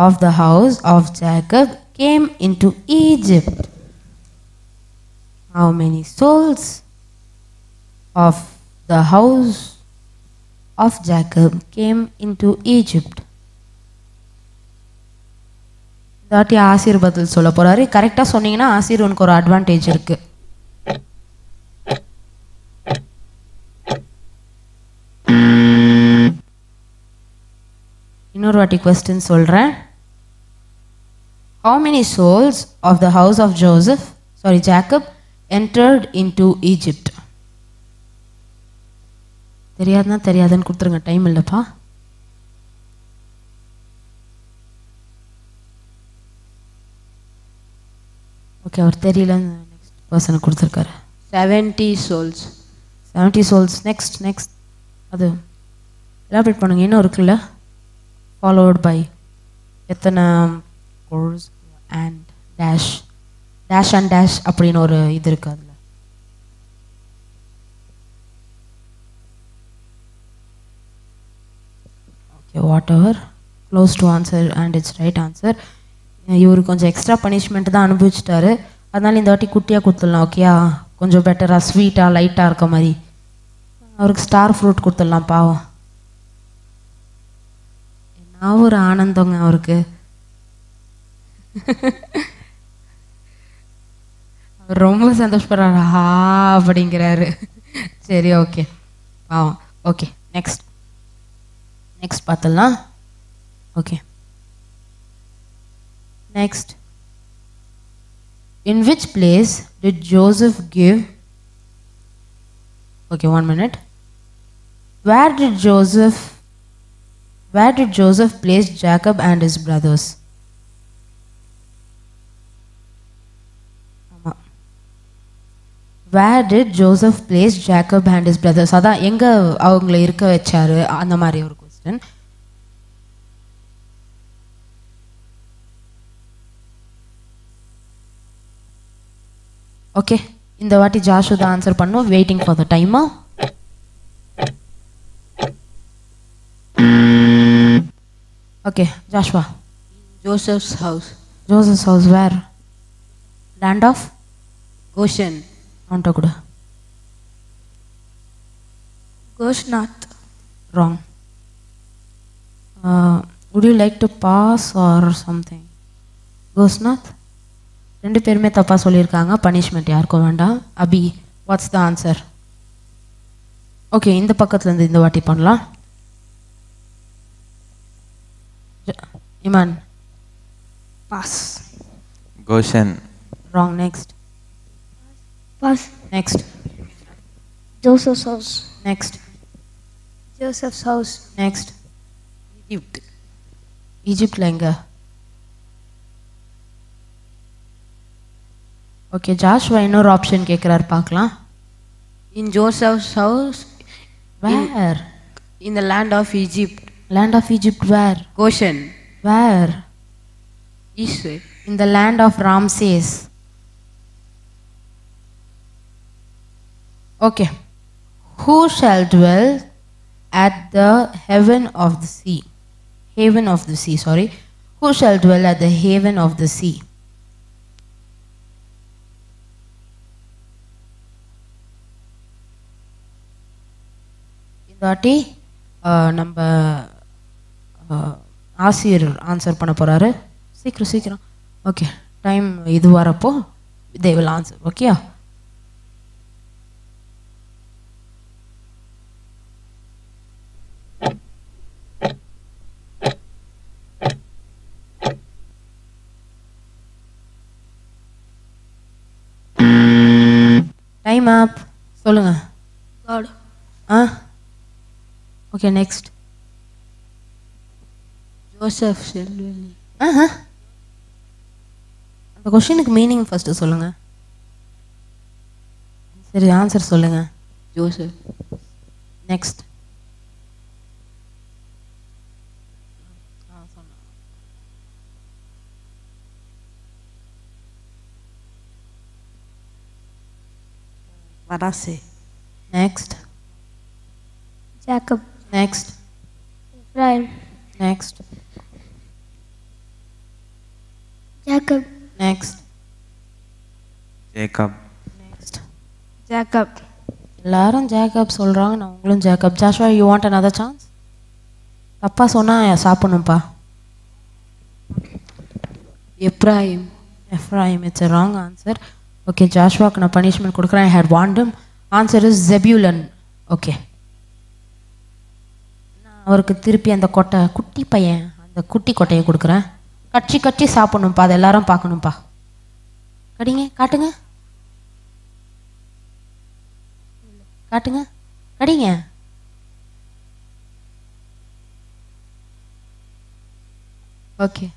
of the house of Jacob came into Egypt? How many souls of the house of Jacob came into Egypt? தாட்டி ஆசிர் பதில் சொல்ல போறாரு. கரெக்டாக சொன்னீங்கன்னா ஆசிர் உனக்கு ஒரு அட்வான்டேஜ் இருக்கு. இன்னொரு வாட்டி கொஸ்டின் சொல்கிறேன். How many souls of the house of Jacob entered into Egypt? தெரியாதுன்னு கொடுத்துருங்க, டைம் இல்லைப்பா. ஓகே, அவர் தெரியல, நெக்ஸ்ட் பர்சனுக்கு கொடுத்துருக்காரு. 70 souls. 70 souls. நெக்ஸ்ட் அது எலாபரேட் பண்ணுங்க. இன்னும் இருக்குல்ல, ஃபாலோட் பை எத்தனை course and dash and dash அப்படின்னு ஒரு இது இருக்குது அதில். Okay, what ever close to answer and it's right answer. இவர் கொஞ்சம் எக்ஸ்ட்ரா பனிஷ்மெண்ட் தான் அனுபவிச்சிட்டாரு, அதனால இந்த வாட்டி குட்டியாக கொடுத்துடலாம். ஓகேயா? கொஞ்சம் பெட்டராக ஸ்வீட்டாக லைட்டாக இருக்க மாதிரி அவருக்கு ஸ்டார் ஃப்ரூட் கொடுத்துடலாம். பாவம், என்ன ஒரு ஆனந்தங்க அவருக்கு. அவர் ரொம்ப சந்தோஷப்படுறாரு, அப்படிங்கிறாரு. சரி, ஓகே, பாவம். ஓகே, நெக்ஸ்ட் பார்த்துடலாம். Okay, next. In which place did Joseph give? Okay, 1 minute. Where did Joseph place Jacob and his brothers? Where did Joseph place Jacob and his brothers? அதான் எங்க அவங்கள இருக்க வச்சாரு, அந்த மாதிரி ஒரு क्वेश्चन. ஓகே, இந்த வாட்டி ஜாஷு தான் ஆன்சர் பண்ணும். Waiting for the time. Okay, Joshua. Joseph's house. Joseph's house where? Land of Goshen. அவன்கிட்ட கூட. கோஷ்நாத். Wrong. Would you like to pass or something? Gosnath? ரெண்டு பேருமே தப்பாக சொல்லியிருக்காங்க. பனிஷ்மெண்ட் யாருக்கும் வேண்டாம். Abhi, what's the answer? Okay, இந்த பக்கத்துலேருந்து இந்த வாட்டி பண்ணலாம். Iman. Pass. Goshen. Wrong. Next. Pass. Next. Joseph's house. Next. Joseph's house. Next. Egypt. ஈஜிப்டில் எங்க? ஓகே, ஜாஷ்வா இன்னொரு ஆப்ஷன் கேட்குறாரு, பார்க்கலாம். In Joseph's house. Where? In the land of Egypt. Land of Egypt where? Goshen. Where? Israel. In the land of Ramses. Okay. Who shall dwell at the haven of the sea? Haven of the sea, sorry. Who shall dwell at the haven of the sea? இந்த வாட்டி நம்ம ஆசிரியர் answer பண்ண போகிறாரு. சீக்கிரம் சீக்கிரம். Okay, time இது வரப்போ they will answer. Okay, time up. சொல்லுங்க. God. Okay, next. Joseph shall dwell. அந்த கொஷினுக்கு மீனிங் ஃபஸ்ட்டு சொல்லுங்க. சரி, ஆன்சர் சொல்லுங்க. Joseph. Next. Manasseh. Next. Jacob. Next. Ephraim. Next. Jacob. Next. Jacob. Next. Jacob. எல்லாரும் ஜேக்கப் சொல்கிறாங்க, நான் உங்களும் Jacob. Joshua, you want another chance? தப்பா சொன்னால் சாப்பிடணும்ப்பா. Ephraim. Ephraim. It's a wrong answer. Okay, ஜாஷ்வாக்கு நான் பனிஷ்மெண்ட் கொடுக்குறேன். I had warned him. Answer is Zebulun. Okay, நான் அவருக்கு திருப்பி அந்த கொட்டை, குட்டி பையன், அந்த குட்டி கொட்டையை கொடுக்குறேன். கட்சி கட்சி சாப்பிடணும்ப்பா, அதை எல்லாரும் பார்க்கணும்ப்பா. கடிங்க, காட்டுங்க, காட்டுங்க, கடிங்க. ஓகே,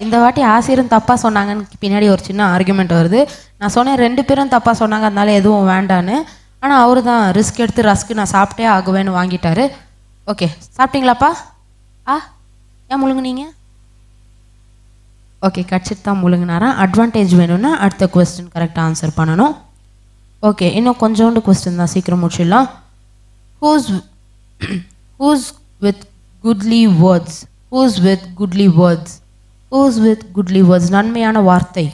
இந்த வாட்டி ஆசிரியரும் தப்பாக சொன்னாங்கன்னு பின்னாடி ஒரு சின்ன ஆர்குமெண்ட் வருது. நான் சொன்னேன் 2 பேரும் தப்பாக சொன்னாங்க, அதனால எதுவும் வேண்டான்னு. ஆனால் அவரு தான் ரிஸ்க் எடுத்து ரஸ்க்கு நான் சாப்பிட்டே ஆகுவேன்னு வாங்கிட்டாரு. ஓகே, சாப்பிட்டீங்களாப்பா? ஏன் முழுங்குனீங்க? ஓகே, கட்சிட்டு தான் முழுங்கினாரா. அட்வான்டேஜ் வேணும்னா அடுத்த கொஸ்டின் கரெக்டாக ஆன்சர் பண்ணணும். ஓகே, இன்னும் கொஞ்சோண்டு கொஸ்டின் தான், சீக்கிரம் முடிச்சிடலாம். Whose with goodly words? Whose with goodly words? Whose with goodly words? நன்மையான வார்த்தை,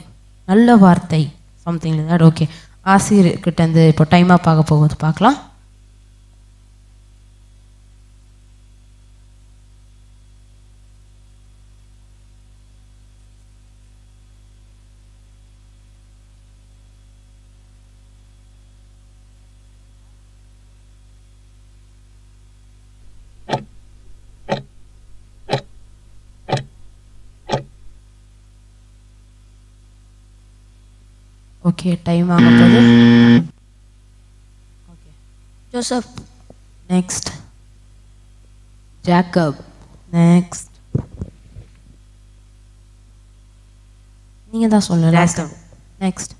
நல்ல வார்த்தை, சம்திங் லைக் தட். ஓகே, ஆசிரியர்கிட்டேருந்து இப்போ டைமாக பார்க்க போகுது, பார்க்கலாம். ஓகே, டைம் ஆக போகுது. Okay, Joseph. Next. Jacob. Next. நீங்கள் தான் சொல்லுங்கள். Jacob. நெக்ஸ்ட்.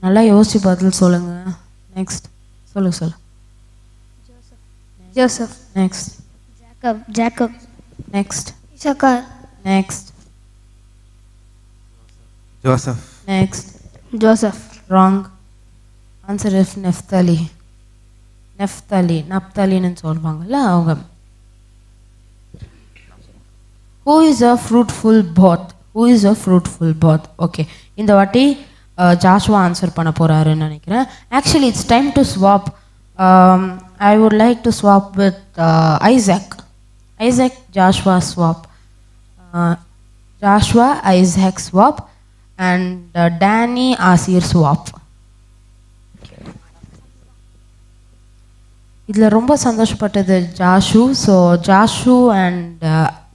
நல்லா யோசிச்சு பதில் சொல்லுங்க. நெக்ஸ்ட். சொல்லு. Joseph. Next. Jacob. Jacob. Next. Issachar. Next. Joseph. Next. Joseph. Wrong. Answer is Naphtali. நப்தலின்னு சொல்லுவாங்கல்ல அவங்க. Who is a fruitful both? Who is a fruitful bough. Okay, இந்த வாட்டி ஜாஷ்வா ஆன்சர் பண்ண போகிறாருன்னு நினைக்கிறேன். Actually it's time to swap. I would like to swap with Isaac. Isaac Joshua swap. Joshua Isaac swap and Danny Asher swap. இதில் ரொம்ப சந்தோஷப்பட்டது Joshu. So Joshu and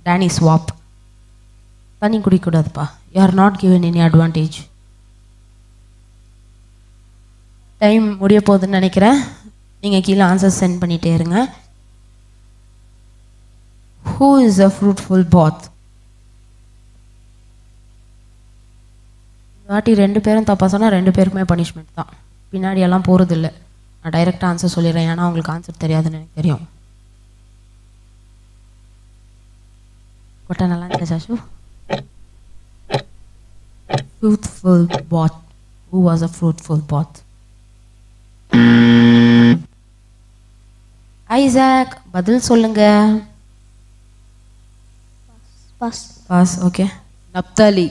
Danny swap. தண்ணி குடிக்கூடாதுப்பா. You are not given any advantage. Time முடிய போகுதுன்னு நினைக்கிறேன். நீங்கள் கீழே ஆன்சர் சென்ட் பண்ணிகிட்டே இருங்க. Who is a fruitful bough? வாட்டி 2 பேரும் தப்பாக சொன்னால் 2 பேருக்குமே பனிஷ்மெண்ட் தான். பின்னாடி எல்லாம் போகிறது இல்லை. நான் டைரெக்டாக ஆன்சர் சொல்லிடுறேன், ஏன்னா அவங்களுக்கு ஆன்சர் தெரியாதுன்னு எனக்கு தெரியும். கொட்டை நல்லா இருந்துச்சா Joshu? Fruitful bot. Who was a fruitful bot? Isaac பதில் சொல்லுங்க. பாஸ். Okay, Naphtali.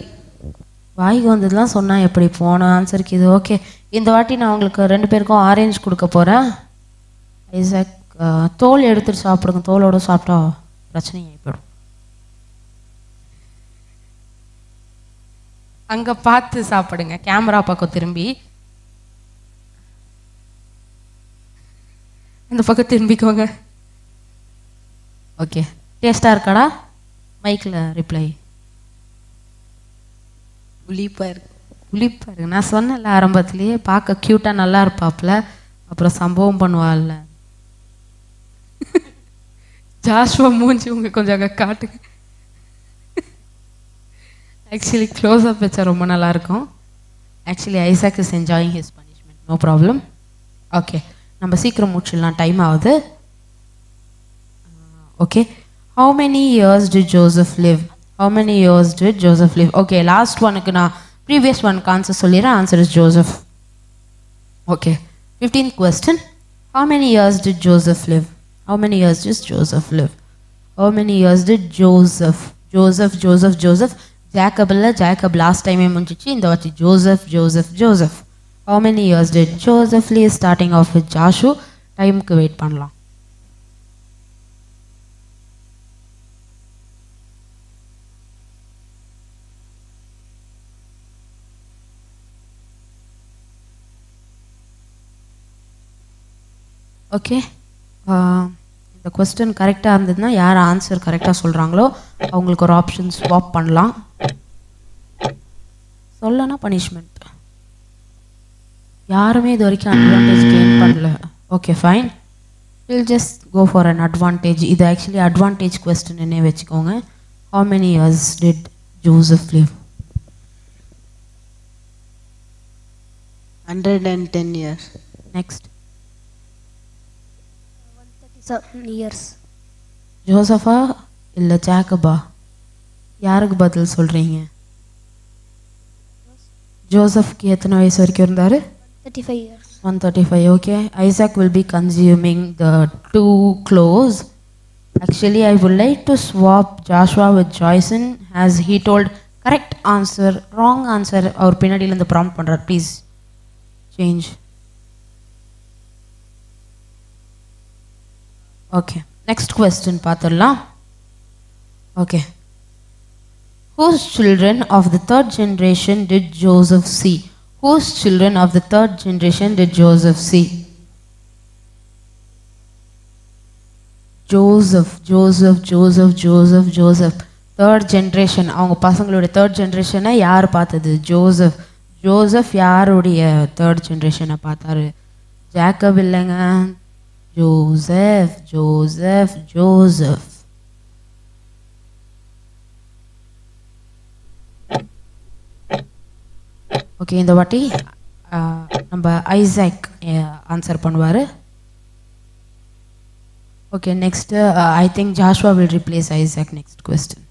வாய்க்கு வந்ததுலாம் சொன்னால் எப்படி? போன ஆன்சருக்கு இது ஓகே. இந்த வாட்டி நான் உங்களுக்கு 2 பேருக்கும் ஆரேஞ்ச் கொடுக்க போகிறேன். ஐசாக் தோல் எடுத்துட்டு சாப்பிடுங்க. தோலோடு சாப்பிட்டா பிரச்சனை ஏற்படும். அங்கே பார்த்து சாப்பிடுங்க, கேமரா பக்கம் திரும்பி. இந்த பக்கம் திரும்பிக்கோங்க. ஓகே, டேஸ்ட்டாக இருக்காடா? மைக்கில் ரிப்ளை. புளிப்பாக இருக்கு. புளிப்பாக இருக்கு. நான் சொன்னேன்ல ஆரம்பத்துலேயே, பார்க்க க்யூட்டாக நல்லா இருப்பாப்புல, அப்புறம் சம்பவம் பண்ணுவாள்ல. ஜாஷ்வா மூஞ்சி உங்க கொஞ்சம் அங்கே காட்டுங்க. ஆக்சுவலி க்ளோஸ்அப் வச்சா ரொம்ப நல்லாயிருக்கும். Actually Isaac is enjoying his punishment. No problem. Okay, நம்ம சீக்கிரம் முடிச்சிடலாம், டைம் ஆகுது. Okay, how many years did Joseph live? How many years did Joseph live? Okay, last ஒனுக்கு நான் ப்ரீவியஸ் ஒனுக்கு ஆன்சர் சொல்லிடுறேன். Answer is Joseph. Okay, 15th question. How many years did Joseph live? How many years did Joseph live? How many years did Joseph? Joseph. Jacob இல்ல, Jacob last time முடிஞ்சிச்சு. இந்த வாட்டி Joseph. How many years did Joseph live? Starting off with Joshua. டைமுக்கு wait பண்ணலாம். Okay, இந்த question கரெக்டாக இருந்ததுன்னா யார் ஆன்சர் கரெக்டாக சொல்கிறாங்களோ அவங்களுக்கு ஒரு ஆப்ஷன் ஸ்வாப் பண்ணலாம். சொல்லனா பனிஷ்மெண்ட். யாருமே இது வரைக்கும் அட்வான்டேஜ் கெயின் பண்ணல. Okay fine, will just go for an advantage. இது ஆக்சுவலி அட்வான்டேஜ் கொஸ்டின் என்ன வச்சுக்கோங்க. How many years did Joseph live? 110 years. Next 137 years. ஜோசஃபா இல்லை ஜாக்கபா? யாருக்கு பதில் சொல்கிறீங்க? ஜோசப்க்கு எத்தனை வயசு வரைக்கும் இருந்தார்? 35 years. 135. Okay, Isaac will be consuming the 2 clothes. Actually, I would like to swap Joshua with Joyson as he told correct answer, wrong answer. அவர் பின்னாடியில் இருந்து ப்ராம்ப்ட் பண்ணுறார். Please change. Okay, next question பார்த்துடலாம். Okay, whose children of the 3rd generation did Joseph see? Whose children of the 3rd generation did Joseph see? Joseph. 3rd generation. அவங்க பசங்களுடைய 3rd generation யார் பார்த்தது? Joseph யாருடைய 3rd generation பார்த்தாரு? Jacob இல்லைங்க, Joseph. Okay, இந்த வாட்டி நம்ம ஐசாக் ஆன்சர் பண்ணுவார். Okay, next I think Joshua will replace Isaac. Next question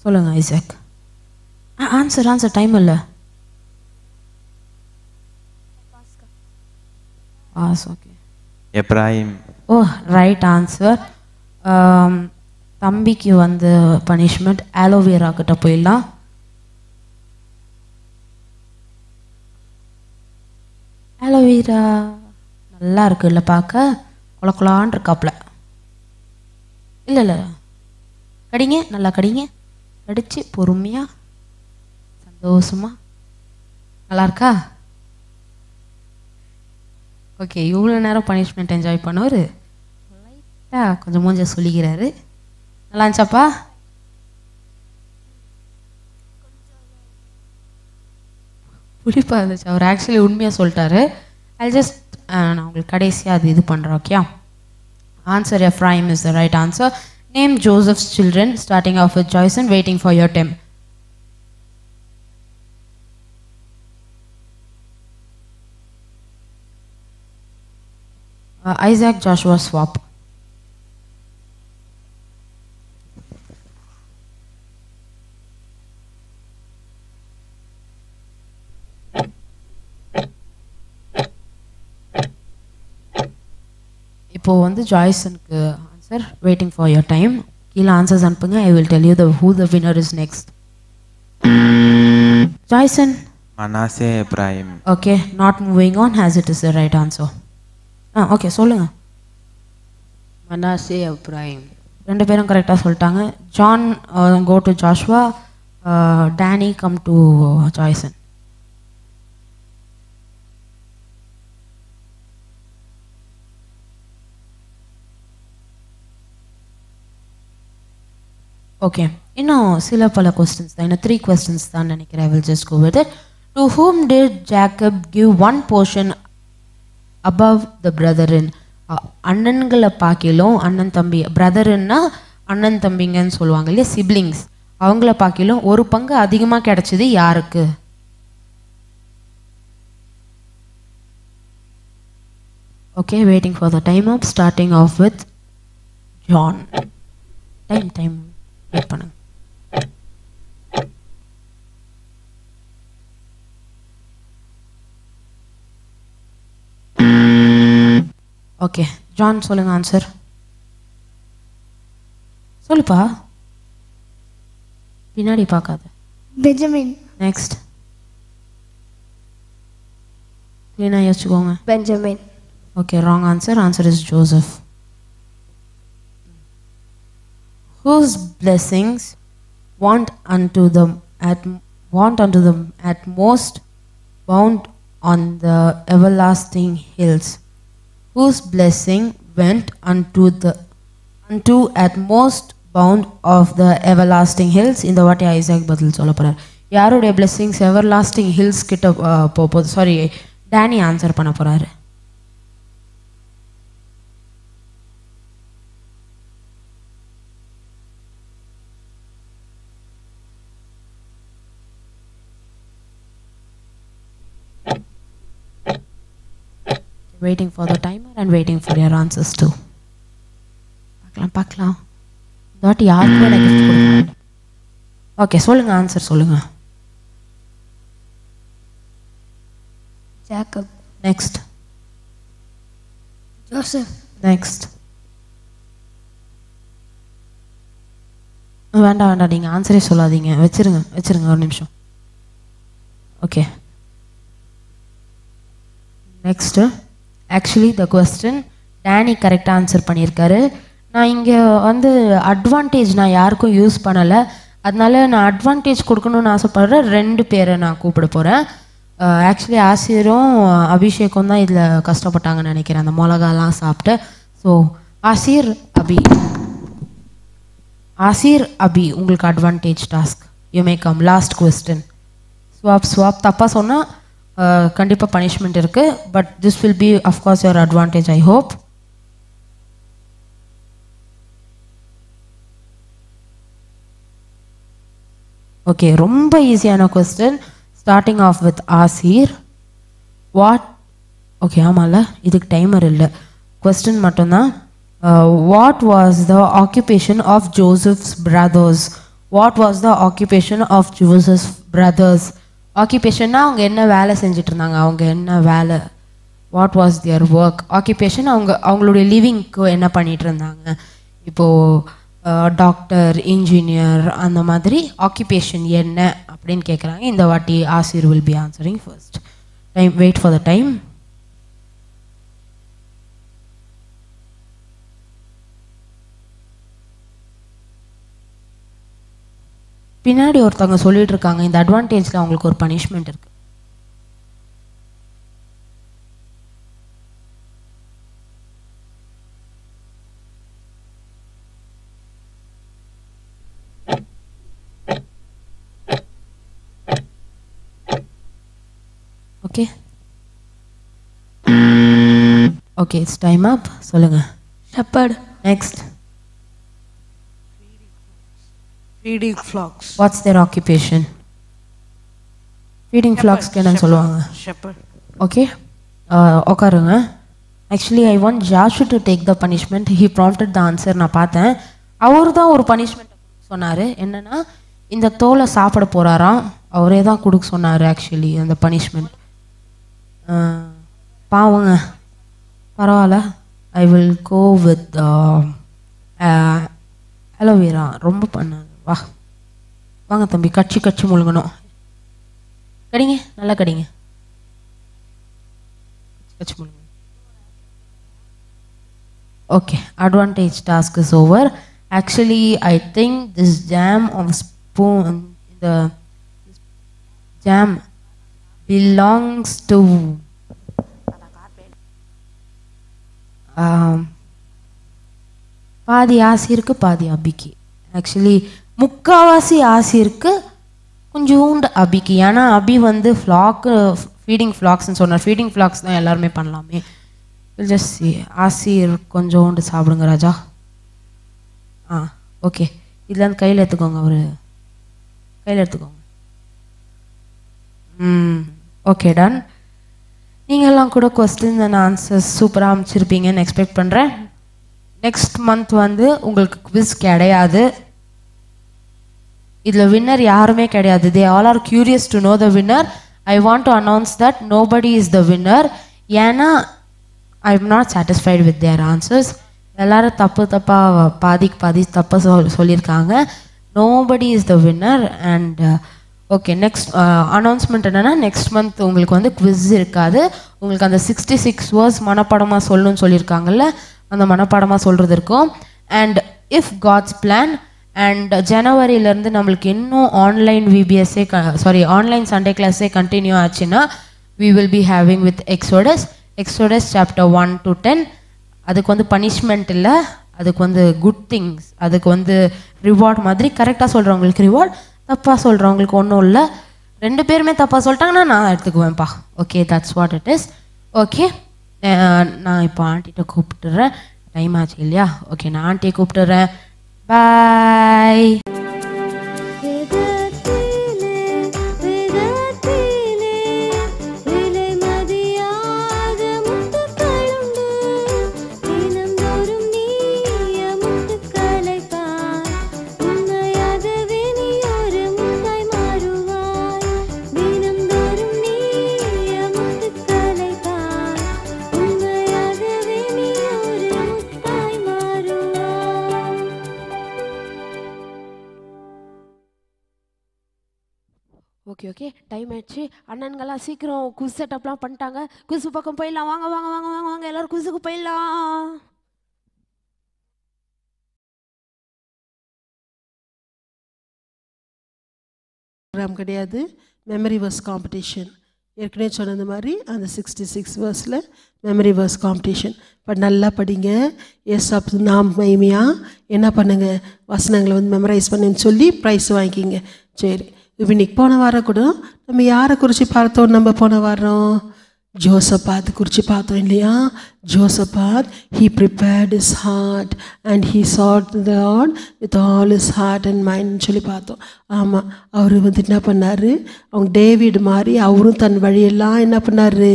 சொல்லுங்க ஐசாக். ஆன்சர் டைம் இல்லை. பாஸ். ஓகே, எப்ராஹிம். ஓ ரைட் ஆன்சர். தம்பிக்கு வந்து பனிஷ்மெண்ட் ஆலோவேரா கிட்ட போயிடலாம். ஆலோவேரா நல்லா இருக்குல்ல பார்க்க, குளக்குலான் இருக்காப்புல. இல்லை இல்லை, கடிங்க, நல்லா கடிங்க, கடிச்சு பொறுமையாக சந்தோஷமா. நல்லா இருக்கா? ஓகே, இவ்வளோ நேரம் பனிஷ்மெண்ட் என்ஜாய் பண்ணவர் லைட்டாக கொஞ்சம் மூஞ்ச சொல்லிக்கிறாரு. நல்லா இருந்துச்சாப்பா? புளிப்பாக இருந்துச்சு. அவர் ஆக்சுவலி உண்மையாக சொல்லிட்டாரு. நான் உங்களுக்கு கடைசியாக அது இது பண்ணுறேன். Okay, answer Ephraim is the right answer. Name Joseph's children starting off with Joyson. Waiting for your turn. Isaac, Joshua, swap. இப்போ வந்து ஜாய்சனுக்கு answer. Waiting for your time. கீழே ஆன்சர்ஸ் அனுப்புங்க. I will tell you who the winner is next. Joyson. Manasseh Ephraim. Okay, not moving on as it is the right answer. Okay சொல்லுங்கள். Manasseh Ephraim. ரெண்டு பேரும் கரெக்டாக சொல்லிட்டாங்க. John go to Joshua, Danny come to Joyson. Okay, இன்னும் சில பல questions தான், இன்னும் 3 questions தான் நினைக்கிறேன். I will just go with it. To whom did Jacob give one portion above the brethren? அண்ணன்களை பார்க்கிலும், அண்ணன் தம்பி, பிரதர்ன்னா அண்ணன் தம்பிங்கன்னு சொல்லுவாங்க இல்லையா, சிப்ளிங்ஸ், அவங்கள பார்க்கிலும் ஒரு பங்கு அதிகமாக கிடைச்சது யாருக்கு? Okay, waiting for the time up. Starting off with John. Time wait பண்ணுங்க. ஓகே, ஜான் சொல்லுங்க ஆன்சர். சொல்லுப்பா, பின்னாடி பார்க்காத. பெஞ்சமின். நெக்ஸ்ட், க்ளீனாக யோசிச்சுக்கோங்க. Benjamin. Okay, wrong answer. Answer is Joseph. Whose blessings want unto them at most bound on the everlasting hills? Whose blessing went unto at most bound of the everlasting hills? இந்த வாட்டி Isaac பதில் சொல்ல போறார். யாருடைய blessings everlasting hills கிட்ட போகுது? Sorry, Danny answer பண்ண போறாரு. Waiting for the timer and waiting for your answers too. பார்க்கலாம். தாட் யாருக்கும் எனக்கு gift கொடுக்கணும். ஓகே, சொல்லுங்க ஆன்சர் சொல்லுங்க. ஜாக்கப். நெக்ஸ்ட். ஜோசப். நெக்ஸ்ட். வேண்டாம், நீங்கள் ஆன்சரே சொல்லாதீங்க. வச்சிருங்க ஒரு நிமிஷம். Okay, next. Actually the question Danny கரெக்டாக ஆன்சர் பண்ணியிருக்காரு. நான் இங்கே வந்து அட்வான்டேஜ் நான் யாருக்கும் யூஸ் பண்ணலை, அதனால நான் அட்வான்டேஜ் கொடுக்கணுன்னு ஆசைப்படுறேன். 2 பேரை நான் கூப்பிட போகிறேன். ஆக்சுவலி ஆசிரும் அபிஷேக்கும் தான் இதில் கஷ்டப்பட்டாங்கன்னு நினைக்கிறேன், அந்த மிளகாலாம் சாப்பிட்டு. ஸோ ஆசிர் அபி உங்களுக்கு advantage task. You may come. Last question. Swap தப்பாக சொன்னால் கண்டிப்பாக பனிஷ்மெண்ட் இருக்குது. But this will be of course your advantage, I hope. Okay, ரொம்ப ஈஸியான question. Starting off with Asher. Okay, ஆமாம்ல, இதுக்கு டைமர் இல்லை, கொஸ்டின் மட்டும்தான். What was the occupation of Joseph's brothers? What was the occupation of Joseph's brothers? ஆக்குபேஷன்னா அவங்க என்ன வேலை செஞ்சுட்டு இருந்தாங்க, அவங்க என்ன வேலை, what was their work. Occupation அவங்களுடைய லிவிங்க்கு என்ன பண்ணிகிட்டு இருந்தாங்க. இப்போது டாக்டர், இன்ஜினியர் அந்த மாதிரி ஆக்குபேஷன் என்ன அப்படின்னு கேட்குறாங்க. இந்த வாட்டி Asir will be answering first. Time, wait for the time. பின்னாடி ஒருத்தவங்க சொல்லிட்டு இருக்காங்க, இந்த அட்வான்டேஜில் அவங்களுக்கு ஒரு பனிஷ்மெண்ட் இருக்குது. Okay okay, it's time up. சொல்லுங்க. Shepherd. Next. Feeding flocks. What's their occupation? Feeding ஃப்ளாக்ஸ்க்கு என்னன்னு சொல்லுவாங்க? Shepherd. ஓகே, உட்காருங்க. Actually I want Jashu to take the punishment. He prompted the answer. நான் பார்த்தேன். அவர் தான் ஒரு பனிஷ்மெண்ட் சொன்னார். என்னென்னா, இந்த தோலை சாப்பிட போகிறாராம். அவரே தான் கொடுக்க சொன்னார் ஆக்சுவலி அந்த பனிஷ்மெண்ட். பாவங்க, பரவாயில்ல. I will go with aloe vera. ரொம்ப பண்ணாது. வா வாங்க தம்பி, கட்சி முழுங்கணும். கடிங்க, நல்லா கடிங்க. கட்சி முழுங்க. Okay, advantage task is over. Actually I think this jam half spoon, இந்த ஜாம் பிலாங்ஸ் டு பாதி ஆசிருக்கு பாதி அபிக்கு. ஆக்சுவலி முக்கால்வாசி ஆசிருக்கு, கொஞ்சோண்டு அபிக்கு. ஏன்னா அபி வந்து ஃப்ளாக்கு ஃபீடிங் ஃப்ளாக்ஸ்ன்னு சொன்னார். ஃபீடிங் ஃப்ளாக்ஸ் தான் எல்லாருமே பண்ணலாமே. ஜஸ்ட் ஆசிர் கொஞ்சோண்டு சாப்பிடுங்க ராஜா. ஓகே, இதுலேருந்து கையில் எடுத்துக்கோங்க. அவர் கையில் எடுத்துக்கோங்க. Okay, done. நீங்கள்லாம் கூட கொஸ்டின் அண்ட் ஆன்சர்ஸ் சூப்பராக அமைச்சிருப்பீங்கன்னு எக்ஸ்பெக்ட் பண்ணுறேன். நெக்ஸ்ட் மந்த் வந்து உங்களுக்கு குவிஸ் கிடையாது. இதில் வின்னர் யாருமே கிடையாது. They all are curious to know the winner. I want to announce that nobody is the winner. ஏன்னா I am not satisfied with their answers. எல்லோரும் தப்பாக பாதி தப்பாக சொல்லியிருக்காங்க. Nobody is the winner. And okay, next announcement என்னென்னா, next month உங்களுக்கு வந்து quiz இருக்காது. உங்களுக்கு அந்த 66 வேர்ட்ஸ் மனப்பாடமாக சொல்லணும்னு சொல்லியிருக்காங்கல்ல, அந்த மனப்பாடமாக சொல்கிறது இருக்கும். And if God's plan and ஜனவரியிலேருந்து நம்மளுக்கு இன்னும் ஆன்லைன் விபிஎஸ்ஏ ஆன்லைன் சண்டே கிளாஸே கண்டினியூ ஆச்சுன்னா, we will be having with Exodus chapter 1 to 10. அதுக்கு வந்து பனிஷ்மெண்ட் இல்லை, அதுக்கு வந்து குட் திங்ஸ், அதுக்கு வந்து ரிவார்ட் மாதிரி. கரெக்டாக சொல்கிறவங்களுக்கு ரிவார்ட், தப்பாக சொல்கிறவங்களுக்கு ஒன்றும் இல்லை. 2 பேருமே தப்பாக சொல்லிட்டாங்கன்னா நான் எடுத்துக்குவேன்ப்பா. Okay, that's what it is. Okay, நான் இப்போ ஆண்டிகிட்ட கூப்பிட்டுறேன். டைம் ஆச்சு இல்லையா? ஓகே, நான் ஆண்டியை கூப்பிட்டுறேன். பாய். ஓகே, டைம் ஆயிடுச்சு. அண்ணன்கள்லாம் சீக்கிரம் குஸ் செட்டப்லாம் பண்ணிட்டாங்க. குசு பக்கம் போயிடலாம். வாங்க வாங்க வாங்க வாங்க வாங்க, எல்லோரும் குசுக்கு போயிடலாம். ப்ரோக்ராம் கிடையாது, மெமரி வர்ஸ் காம்படிஷன். ஏற்கனவே சொன்னது மாதிரி அந்த 66 வேர்ஸில் மெமரி வர்ஸ் காம்படிஷன். பட் நல்லா படிங்க. நாம் மைமையாக என்ன பண்ணுங்கள், வசனங்களை வந்து மெமரைஸ் பண்ணுன்னு சொல்லி ப்ரைஸ் வாங்கிக்கிங்க. சரி, இப்போ இன்றைக்கி போன வாரம் கூட நம்ம யாரை குறித்து பார்த்தோம்? நம்ம போன வாரம் ஜோசபாத் குறித்து பார்த்தோம் இல்லையா? ஜோசபாத், he prepared his heart and he sought the Lord with all his heart and mind சொல்லி பார்த்தோம். ஆமாம், அவர் வந்து என்ன பண்ணார்? அவங்க டேவிட் மாதிரி அவரும் தன் வழியெல்லாம் என்ன பண்ணார்?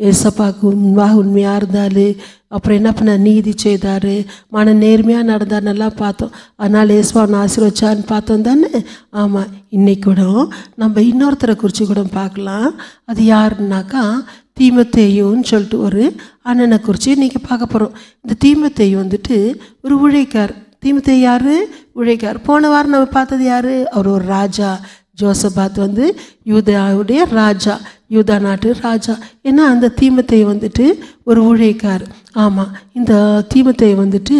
ஏசப்பாவுக்கு உண்மையாக இருந்தார். அப்புறம் என்ன பண்ணார்? நீதி செய்தார், மன நேர்மையாக நடந்தார். நல்லா பார்த்தோம். அதனால் ஏசுவான் ஆசீர்வச்சான்னு பார்த்தோம் தானே? ஆமாம், இன்னைக்கு கூட நம்ம இன்னொருத்தரை குறித்து கூட பார்க்கலாம். அது யாருன்னாக்கா தீமோத்தேயுன்னு சொல்லிட்டு ஒரு அண்ணனை குறித்து இன்றைக்கி பார்க்க போகிறோம். இந்த தீமோத்தேயு வந்துட்டு ஒரு ஊழியக்கார். தீமோத்தேயு யார்? ஊழியக்காரர். போன வாரம் நம்ம பார்த்தது யார்? அவர் ஒரு ராஜா. ஜோசபாத் வந்து யூதாவுடைய ராஜா, யூதா நாட்டு ராஜா. ஏன்னா அந்த தீமோத்தேயு வந்துட்டு ஒரு ஊழியக்காரர். ஆமாம், இந்த தீமோத்தேயு வந்துட்டு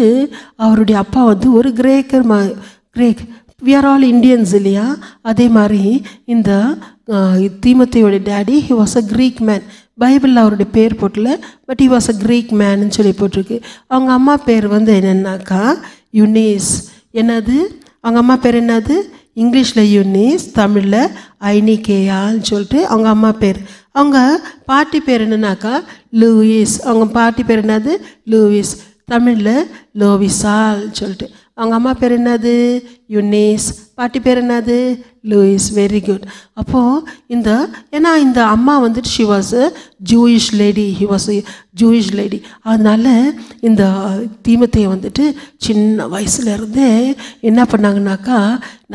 அவருடைய அப்பா வந்து ஒரு Greek. We are all Indians இல்லையா? அதே மாதிரி இந்த தீமோத்தேயோட daddy he was a Greek man. பைபிளில் அவருடைய பேர் போட்டல, but he was a Greek மேன்னு சொல்லி போட்டிருக்கு. அவங்க அம்மா பேர் வந்து என்னென்னாக்கா யுனீஸ். என்னது அவங்க அம்மா பேர்? என்னது? இங்கிலீஷில் யுனீஸ், தமிழில் ஐனிகேயான்னு சொல்லிட்டு அவங்க அம்மா பேர். அவங்க பாட்டி பேர் என்னன்னாக்கா லூயிஸ். அவங்க பாட்டி பேர் என்னது? லூயிஸ். தமிழில் லோவிசால் சொல்லிட்டு. அவங்க அம்மா பேர் என்னது? யுனீஸ். பாட்டி பேர் என்னது? லூயிஸ். Very good. அப்போது ஏன்னா இந்த அம்மா வந்துட்டு she was a Jewish lady, he was a Jewish lady. அதனால் இந்த தீமோத்தேயு வந்துட்டு சின்ன வயசுலேருந்தே என்ன பண்ணாங்கனாக்கா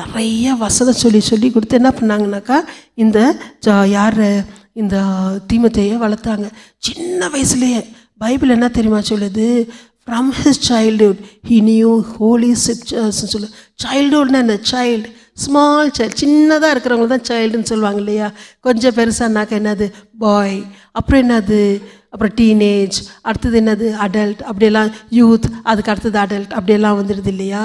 நிறைய வசனம் சொல்லி கொடுத்து என்ன பண்ணாங்கனாக்கா இந்த தீமோத்தேயை வளர்த்தாங்க சின்ன வயசுலேயே. பைபிள் என்ன தெரியுமா சொல்லுது? From his childhood he knew holy scriptures. சொல்லு. சைல்டுஹுட்னா என்ன? சைல்டு, ஸ்மால் சைல்டு, சின்னதாக இருக்கிறவங்க தான் சைல்டுன்னு சொல்லுவாங்க இல்லையா? கொஞ்சம் பெருசானாக்கா என்னது? பாய். அப்புறம் என்னது? அப்புறம் டீனேஜ். அடுத்தது என்னது? அடல்ட். அப்படியெல்லாம் யூத். அதுக்கு அடுத்தது அடல்ட். அப்படியெல்லாம் வந்துடுது இல்லையா?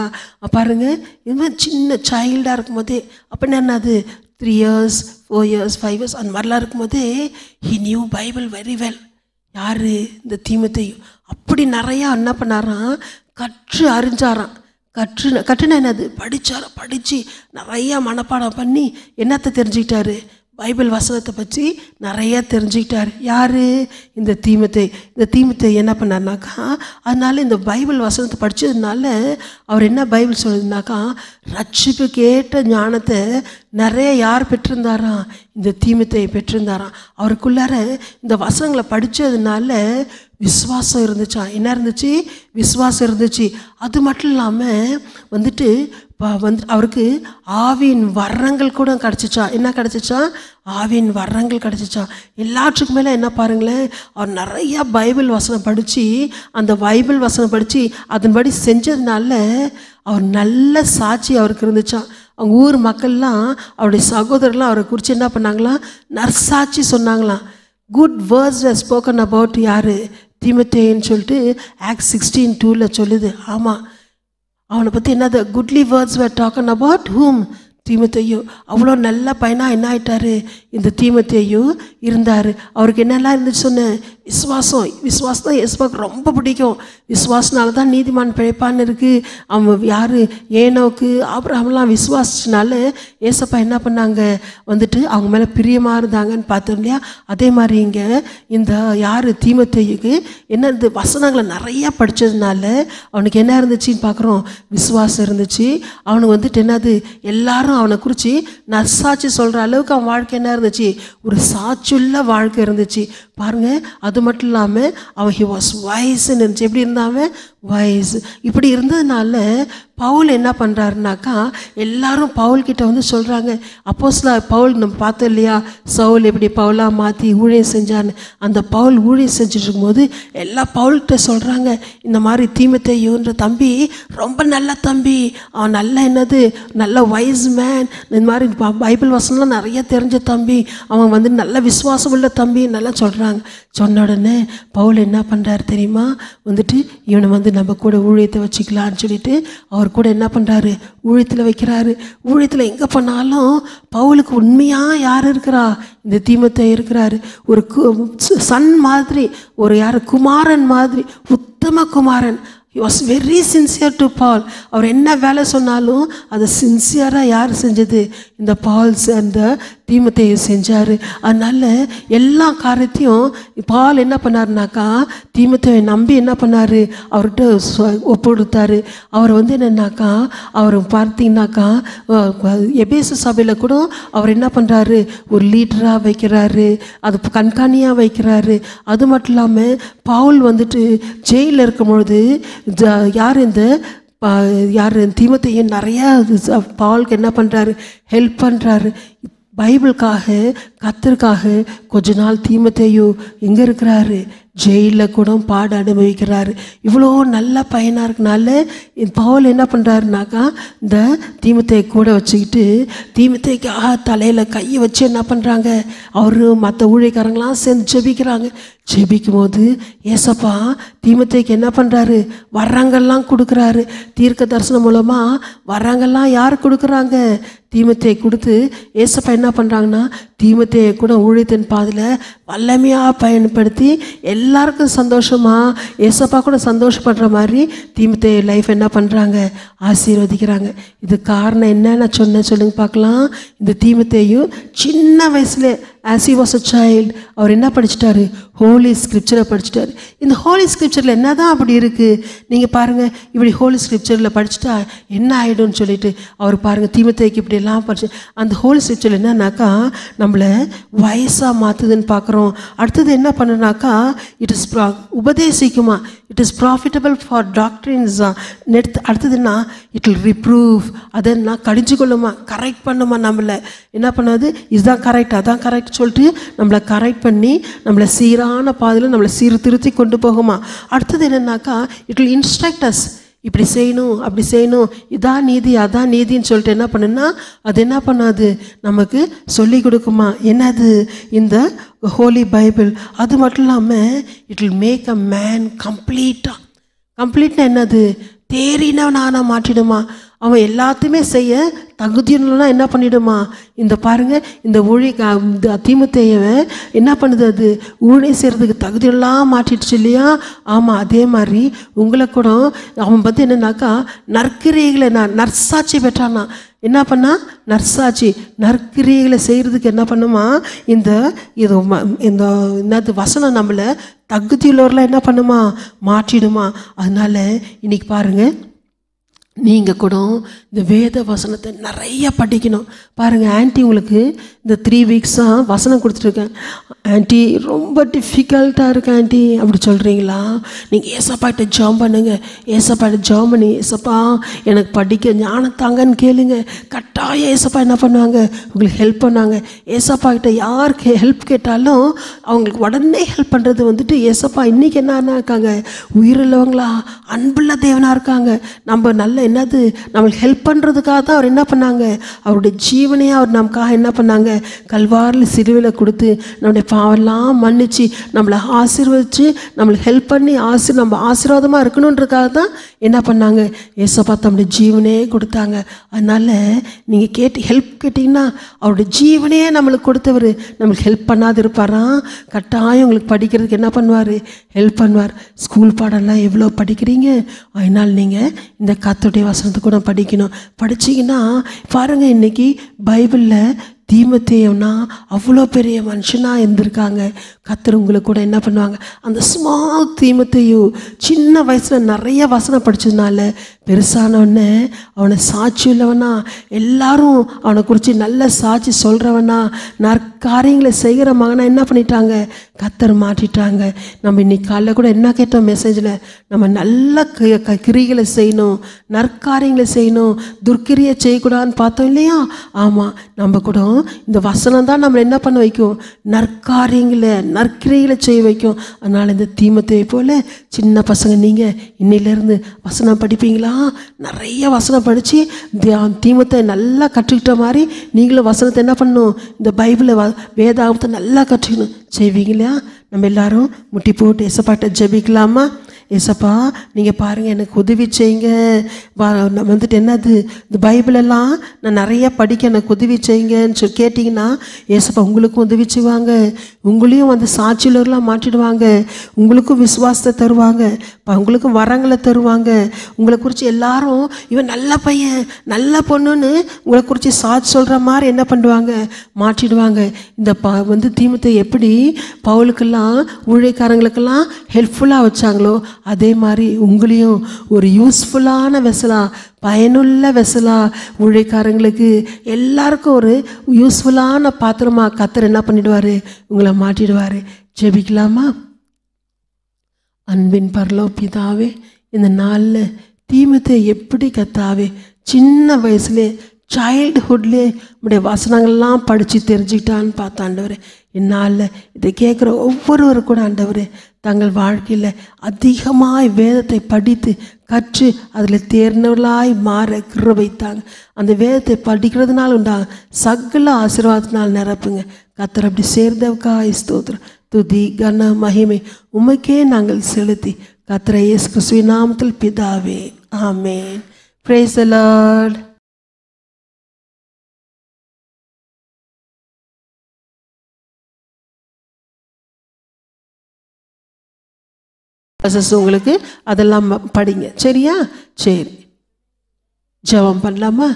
பாருங்கள், இதுமாதிரி சின்ன சைல்டாக இருக்கும்போதே அப்போ என்னது 3 years 4 years 5 years அந்த மாதிரிலாம் இருக்கும்போதே he knew Bible very well. யார்? இந்த தீமோத்தேயு. அப்படி நிறையா என்ன பண்ணாராம்? கற்று அறிஞ்சாராம். கற்றுனா என்னது? படித்து நிறையா மனப்பாடம் பண்ணி என்னத்தை தெரிஞ்சுக்கிட்டாரு? பைபிள் வசனத்தை பற்றி நிறையா தெரிஞ்சுக்கிட்டார். யார்? இந்த தீமோத்தேயு. இந்த தீமோத்தேயு என்ன பண்ணார்னாக்கா அதனால் இந்த பைபிள் வசனத்தை படித்ததுனால அவர் என்ன பைபிள் சொல்லுதுனாக்கா ரட்சிப்புக்கு ஏற்ற ஞானத்தை நிறைய யார் பெற்றிருந்தாராம்? இந்த தீமோத்தேயு பெற்றிருந்தாராம். அவருக்குள்ளார இந்த வசனங்களை படித்ததுனால விசுவாசம் இருந்துச்சா? என்ன இருந்துச்சு? விசுவாசம் இருந்துச்சு. அது மட்டும் இல்லாமல் வந்துட்டு அவருக்கு ஆவியின் வரங்கள் கூட கிடச்சிச்சா? என்ன கிடச்சிச்சா? ஆவியின் வரங்கள் கிடச்சிச்சா? எல்லாத்துக்கும் மேலே என்ன பாருங்களேன், அவர் நிறையா பைபிள் வசனம் படித்து அந்த பைபிள் வசனம் படித்து அதன்படி செஞ்சதுனால அவர் நல்ல சாட்சி அவருக்கு இருந்துச்சான். அவங்க ஊர் மக்கள்லாம் அவருடைய சகோதரர்லாம் அவரை குறித்து என்ன பண்ணாங்களாம்? நற்சாட்சி சொன்னாங்களாம். Good words were spoken about யார்? தீமோத்தேயுன்னு சொல்லிட்டு Acts 16:2 சொல்லுது. ஆமாம், அவனை பற்றி என்னது? Goodly words were talking about whom? தீமோத்தேயு. அவ்வளோ நல்ல பையனாக என்ன ஆகிட்டார் இந்த தீமோத்தேயு இருந்தார். அவருக்கு என்னெல்லாம் இருந்துச்சு சொன்னேன்? விசுவாசம் தான் இயேசுவுக்கு ரொம்ப பிடிக்கும். விசுவாசனால தான் நீதிமான் பிழைப்பான்னு இருக்குது. அவன் யார்? ஏனோக்கு ஆபிரகாம்லாம் விசுவாசினால ஏசப்பா என்ன பண்ணாங்க? வந்துட்டு அவங்க மேலே பிரியமாக இருந்தாங்கன்னு பார்த்தோம் இல்லையா? அதே மாதிரி இங்கே இந்த யார்? தீமோத்தேயுக்கு என்ன இந்த வசனங்களை நிறையா படித்ததுனால அவனுக்கு என்ன இருந்துச்சுன்னு பார்க்குறோம்? விசுவாசம் இருந்துச்சு. அவனுக்கு வந்துட்டு என்னது? எல்லாரும் அவனை குறித்து நற்சாட்சி சொல்கிற அளவுக்கு அவன் வாழ்க்கை என்ன இருந்துச்சு? ஒரு சாட்சியுள்ள வாழ்க்கை இருந்துச்சு. பாருங்கள், அது மட்டும் இல்லாமல் அவன் ஹி வாஸ் வைஸ்ன்னு இருந்துச்சு. எப்படி இருந்தாவன்? வைஸ். இப்படி இருந்ததுனால பவுல் என்ன பண்ணுறாருனாக்கா எல்லாரும் பவுல்கிட்ட வந்து சொல்கிறாங்க. அப்போஸ்தலர் பவுல் நம்ம பார்த்தோம் இல்லையா? சவுல் எப்படி பவுலாக மாற்றி ஊழியம் செஞ்சான்னு. அந்த பவுல் ஊழியம் செஞ்சுட்டு இருக்கும்போது எல்லா பவுல்கிட்ட சொல்கிறாங்க, இந்த மாதிரி தீமோத்தேயுன்ற தம்பி ரொம்ப நல்ல தம்பி, அவன் நல்ல என்னது நல்ல வைஸ் மேன், இந்த மாதிரி பைபிள் வசனம்லாம் நிறைய தெரிஞ்ச தம்பி, அவன் வந்து நல்ல விசுவாசம் உள்ள தம்பி நல்லா சொல்கிறாங்க. சொன்ன உடனே பவுல் என்ன பண்ணுறாரு தெரியுமா? வந்துட்டு இவனை வந்து நம்ம கூட ஊழியத்தை வச்சுக்கலான்னு சொல்லிட்டு அவர் கூட என்ன பண்ணுறாரு? ஊழியத்தில் வைக்கிறாரு. ஊழியத்தில் எங்கே பண்ணாலும் பவுலுக்கு உண்மையாக யார் இருக்கிறா? இந்த தீமோத்தேயு இருக்கிறாரு. ஒரு சன் மாதிரி, ஒரு யார்? குமாரன் மாதிரி, உத்தம குமாரன். He was very sincere to Paul. அவர் என்ன வேலை சொன்னாலும் அதை சின்சியராக யார் செஞ்சது? இந்த பால்ஸ் அந்த தீமோத்தேயு செஞ்சார். அதனால் எல்லா காரியத்தையும் பால் என்ன பண்ணாருனாக்கா தீமோத்தேயை நம்பி என்ன பண்ணார்? அவர்கிட்ட ஒப்பு கொடுத்தாரு. அவர் வந்து என்னன்னாக்கா அவர் பார்த்தீங்கன்னாக்கா எபேசு சபையில் கூட அவர் என்ன பண்ணுறாரு? ஒரு லீடராக வைக்கிறாரு, அது கண்காணியாக வைக்கிறாரு. அது மட்டும் இல்லாமல் பவுல் வந்துட்டு ஜெயிலில் இருக்கும் பொழுது யார் இந்த தீமோத்தேயு நிறையா பவுலுக்கு என்ன பண்ணுறாரு? ஹெல்ப் பண்ணுறாரு. பைபிளுக்காக கர்த்தருக்காக கொஞ்ச நாள் தீமோத்தேயு எங்கே இருக்கிறாரு? ஜெயிலில் கூட பாட அனுபவிக்கிறாரு. இவ்வளோ நல்ல பையனாக இருக்கனால பவுல் என்ன பண்ணுறாருனாக்கா, இந்த தீமோத்தேயை கூட வச்சுக்கிட்டு தீமோத்தேய்க்கு தலையில் கையை வச்சு என்ன பண்ணுறாங்க, அவரு மற்ற ஊழியக்காரங்களாம் சேர்ந்து ஜெபிக்கிறாங்க. ஜெபிக்கும் போது ஏசப்பா தீமோத்தேய்க்கு என்ன பண்ணுறாரு, வர்றாங்கெல்லாம் கொடுக்குறாரு. தீர்க்க தரிசனம் மூலமாக வர்றாங்கெல்லாம் யார் கொடுக்குறாங்க, தீமோத்தேயை கொடுத்து ஏசப்பா என்ன பண்ணுறாங்கன்னா, தீமோத்தேயை கூட ஊழியத்தின் பாதையில் வல்லமையாக பயன்படுத்தி எல்லாருக்கும் சந்தோஷமாக ஏசப்பா கூட சந்தோஷப்படுற மாதிரி தீமோத்தேய லைஃப் என்ன பண்ணுறாங்க, ஆசீர்வதிக்கிறாங்க. இது காரணம் என்ன நான் சொன்னேன் சொல்லுங்க பார்க்கலாம். இந்த தீமோத்தேயும் சின்ன வயசுல as he was a child அவர் என்ன படிச்சிட்டாரு, ஹோலி ஸ்கிரிப்சரை படிச்சிட்டாரு. இந்த ஹோலி ஸ்கிரிப்சரில் என்ன தான் அப்படி இருக்குது நீங்கள் பாருங்கள். இப்படி ஹோலி ஸ்கிரிப்சரில் படிச்சுட்டா என்ன ஆகிடும்னு சொல்லிட்டு அவர் பாருங்கள் தீமோத்தேய்க்கு இப்படி எல்லாம் படிச்சு அந்த ஹோலி ஸ்கிரிப்சரில் என்னன்னாக்கா நம்மளை வயசாக மாற்றுதுன்னு பார்க்குறோம். அடுத்தது என்ன பண்ணுனாக்கா, இட் இஸ் உபதேசிக்குமா, it is profitable for doctrines. அடுத்ததுன்னா இட் வில் ரிப்ரூவ், அதை நான் கடிஞ்சு கொள்ளுமா, கரெக்ட் பண்ணுமா, நம்மளை என்ன பண்ணாது, இதுதான் கரெக்ட் அதான் கரெக்ட் சொல்லிட்டு நம்மளை கரெக்ட் பண்ணி நம்மளை சீரான பாதையில் நம்மளை சீர்திருத்தி கொண்டு போகுமா. அடுத்தது என்னன்னாக்கா இட் வில் இன்ஸ்ட்ரக்ட் அஸ், இப்படி செய்யணும் அப்படி செய்யணும், இதான் நீதி அதான் நீதின்னு சொல்லிட்டு என்ன பண்ணுன்னா அது என்ன பண்ணாது, நமக்கு சொல்லி கொடுக்குமா. என்னது, இந்த ஹோலி பைபிள். அது மட்டும் இல்லாமல் it will make a man கம்ப்ளீட்டாக. கம்ப்ளீட்னா என்னது, தேறினவனான மாற்றிடுமா. அவன் எல்லாத்தையுமே செய்ய தகுதியுள்ளனா என்ன பண்ணிடுமா. இந்த பாருங்கள், இந்த இந்த தீமோத்தேயை என்ன பண்ணுது, அது ஊழியம் செய்கிறதுக்கு தகுதியெல்லாம் மாற்றிடுச்சு இல்லையா. ஆமாம், அதே மாதிரி உங்களை கூட அவன் வந்து என்னன்னாக்கா நற்கிரியைகளை நற்சாட்சி பெற்றானா. என்ன பண்ணா, நற்சாட்சி நற்கிரியைகளை செய்கிறதுக்கு என்ன பண்ணுமா, இந்த என்னது வசனம் நம்மளை தகுதியுள்ளவர்களாக என்ன பண்ணுமா, மாற்றிடுமா. அதனால் இன்றைக்கி பாருங்கள், நீங்கள் கூட இந்த வேத வசனத்தை நிறைய படிக்கணும். பாருங்கள், ஆன்ட்டி உங்களுக்கு இந்த 3 வீக்ஸாக வசனம் கொடுத்துட்ருக்கேன். ஆன்ட்டி ரொம்ப டிஃபிகல்ட்டாக இருக்கு ஆன்ட்டி அப்படி சொல்கிறீங்களா, நீங்கள் ஏசப்பாட்ட ஜாம் பண்ணுங்க, ஏசப்பாட்ட ஜாம் பண்ணி ஏசப்பா எனக்கு படிக்க ஞானத்தாங்கன்னு கேளுங்க. கட்டாயம் ஏசப்பா என்ன பண்ணுவாங்க, உங்களுக்கு ஹெல்ப் பண்ணாங்க. ஏசப்பா கிட்ட யாருக்கு ஹெல்ப் கேட்டாலும் அவங்களுக்கு உடனே ஹெல்ப் பண்ணுறது வந்துட்டு ஏசப்பா இன்றைக்கி என்ன இருக்காங்க, உயிருள்ளவங்களா அன்புள்ள தேவனாக இருக்காங்க. நம்ம நல்ல என்னது நம்மளுக்கு ஹெல்ப் பண்ணுறதுக்காக தான் அவர் என்ன பண்ணாங்க, அவருடைய ஜீவனையே அவர் நமக்காக என்ன பண்ணாங்க, கல்வாரில் சிலுவையில் கொடுத்து நம்முடைய பாவெல்லாம் மன்னிச்சு நம்மளை ஆசீர்வதிச்சு நம்மளுக்கு ஹெல்ப் பண்ணி நம்ம ஆசீர்வாதமாக இருக்கணுன்றதுக்காக தான் என்ன பண்ணாங்க, ஏசப்பா தம்முடைய ஜீவனே கொடுத்தாங்க. அதனால் நீங்கள் ஹெல்ப் கேட்டிங்கன்னா அவருடைய ஜீவனையே நம்மளுக்கு கொடுத்தவர் நம்மளுக்கு ஹெல்ப் பண்ணாது இருப்பாராம். கட்டாயம் உங்களுக்கு படிக்கிறதுக்கு என்ன பண்ணுவார், ஹெல்ப் பண்ணுவார். ஸ்கூல் பாடம்லாம் எவ்வளோ படிக்கிறீங்க, அதனால் நீங்கள் இந்த கர்த்தருடைய வசனத்தை கூட படிக்கணும். படிச்சிங்கன்னா பாருங்கள், இன்றைக்கி பைபிளில் தீமோத்தேயுன்னா அவ்வளோ பெரிய மனுஷனாக இருந்திருக்காங்க. கர்த்தர் உங்களுக்கு கூட என்ன பண்ணுவாங்க, அந்த ஸ்மால் தீமோத்தேயு சின்ன வயசில் நிறைய வசனம் படித்ததுனால பெருசானவொடனே அவனை சாட்சி உள்ளவனா, எல்லாரும் அவனை குறித்து நல்ல சாட்சி சொல்கிறவனா, நற்காரியங்களை செய்கிற மகனாக என்ன பண்ணிட்டாங்க, கர்த்தர் மாற்றிட்டாங்க. நம்ம இன்னைக்கு காலைல கூட என்ன கேட்டோம் மெசேஜில், நம்ம நல்ல கிரிகளை செய்யணும், நற்காரியங்களை செய்யணும், துர்க்கிரியை செய்யக்கூடாதுன்னு பார்த்தோம் இல்லையா. ஆமாம், நம்ம கூட இந்த வசனம் தான் நம்மளை என்ன பண்ண வைக்கும், நற்கிரிகளை செய்ய வைக்கும். அதனால் இந்த தீமோத்தேயை போல் சின்ன பசங்க நீங்கள் இன்னிலேருந்து வசனம் படிப்பீங்களா, நிறைய வசனம் படித்து தீமோத்தேயை நல்லா கற்றுக்கிட்ட மாதிரி நீங்களும் வசனத்தை என்ன பண்ணணும், இந்த பைபிளை வேதாகமத்தை நல்லா கற்றுக்கணும். செய்வீங்களா? நம்ம எல்லாரும் முட்டி போட்டு ஏசப்பாட்ட ஜெபிக்கலாமா? ஏசப்பா நீங்கள் பாருங்கள், எனக்கு உதவி செய்யுங்க. வந்துட்டு என்னது, இந்த பைபிளெல்லாம் நான் நிறைய படிக்க எனக்கு உதவி செய்யுங்கன்னு சொல்லி கேட்டிங்கன்னா ஏசப்பா உங்களுக்கும் உதவி செய்வாங்க. உங்களையும் வந்து சாட்சியிலலாம் மாற்றிடுவாங்க. உங்களுக்கும் விசுவாசத்தை தருவாங்க. உங்களுக்கும் வரங்களை தருவாங்க. உங்களை குறித்து எல்லாரும் இவன் நல்ல பையன் நல்ல பொண்ணுன்னு உங்களை குறித்து சாட்சி சொல்கிற மாதிரி என்ன பண்ணுவாங்க, மாற்றிடுவாங்க. இந்த வந்து தீமோத்தேயு எப்படி பவுலுக்கெல்லாம் ஊழியக்காரங்களுக்கெல்லாம் ஹெல்ப்ஃபுல்லாக வச்சாங்களோ அதே மாதிரி உங்களையும் ஒரு யூஸ்ஃபுல்லான வெசலா, பயனுள்ள வெசலா, ஊழியக்காரங்களுக்கு எல்லாருக்கும் ஒரு யூஸ்ஃபுல்லான பாத்திரமாக கர்த்தர் என்ன பண்ணிடுவார், உங்களை மாற்றிடுவார். ஜெபிக்கலாமா? அன்பின் பரலோக பிதாவே, இந்த நாளில் தீமோத்தேயு எப்படி கர்த்தாவே சின்ன வயசுலே சைல்டுஹுட்லேயே உடைய வசனங்கள்லாம் படித்து தெரிஞ்சுக்கிட்டான்னு பார்த்த ஆண்டவரே, என்னால் இதை கேட்குற ஒவ்வொருவரும் கூட ஆண்டவரே தங்கள் வாழ்க்கையில் அதிகமாய் வேதத்தை படித்து கற்று அதில் தேர்ந்தவர்களாய் மாற கிருபை தாங்க. அந்த வேதத்தை படிக்கிறதுனால உண்டாங்க சகல ஆசீர்வாதத்தினால் நிரப்புங்க. கர்த்தர் அப்படி சேர்ந்தவுக்காய் ஸ்தோத்திரம். துதி கன மகிமை உமக்கே நாங்கள் செலுத்தி கர்த்தரை இயேசு கிறிஸ்துவின் நாமத்தில் பிதாவே, ஆமென். Praise the Lord. உங்களுக்கு அதெல்லாம் படிங்க, சரியா? சரி, ஜெபம் பண்ணலாமா?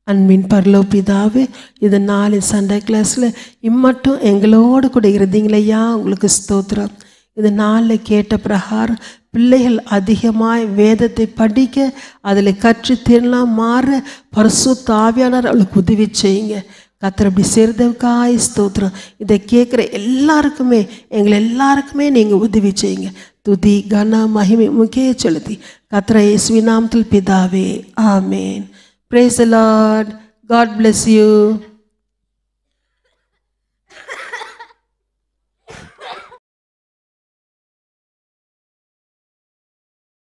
அன்பின் பரலோ பிதாவே, இது 4 சண்டே கிளாஸில் இம்மட்டும் எங்களோடு கூட இருந்தீங்களையா, உங்களுக்கு ஸ்தோத்திரம். இது 4 கேட்ட பிரகாரம் பிள்ளைகள் அதிகமாய் வேதத்தை படிக்க அதில் கற்று திறனாக மாற பரிசுத்த ஆவியானவர் அவளுக்கு உதவி செய்யுங்க. கர்த்தர் அப்படி சேர்ந்தவுக்காய் ஸ்தோத்திரம். இதை கேட்குற எல்லாருக்குமே எங்களை எல்லாருக்குமே நீங்கள் உதவி செய்யுங்க. துதி கன மகிமை முக்கிய செலுத்தி கர்த்தர் இயேசுவின் நாமத்தில் பிதாவே, ஆமென். Praise the Lord. God bless you.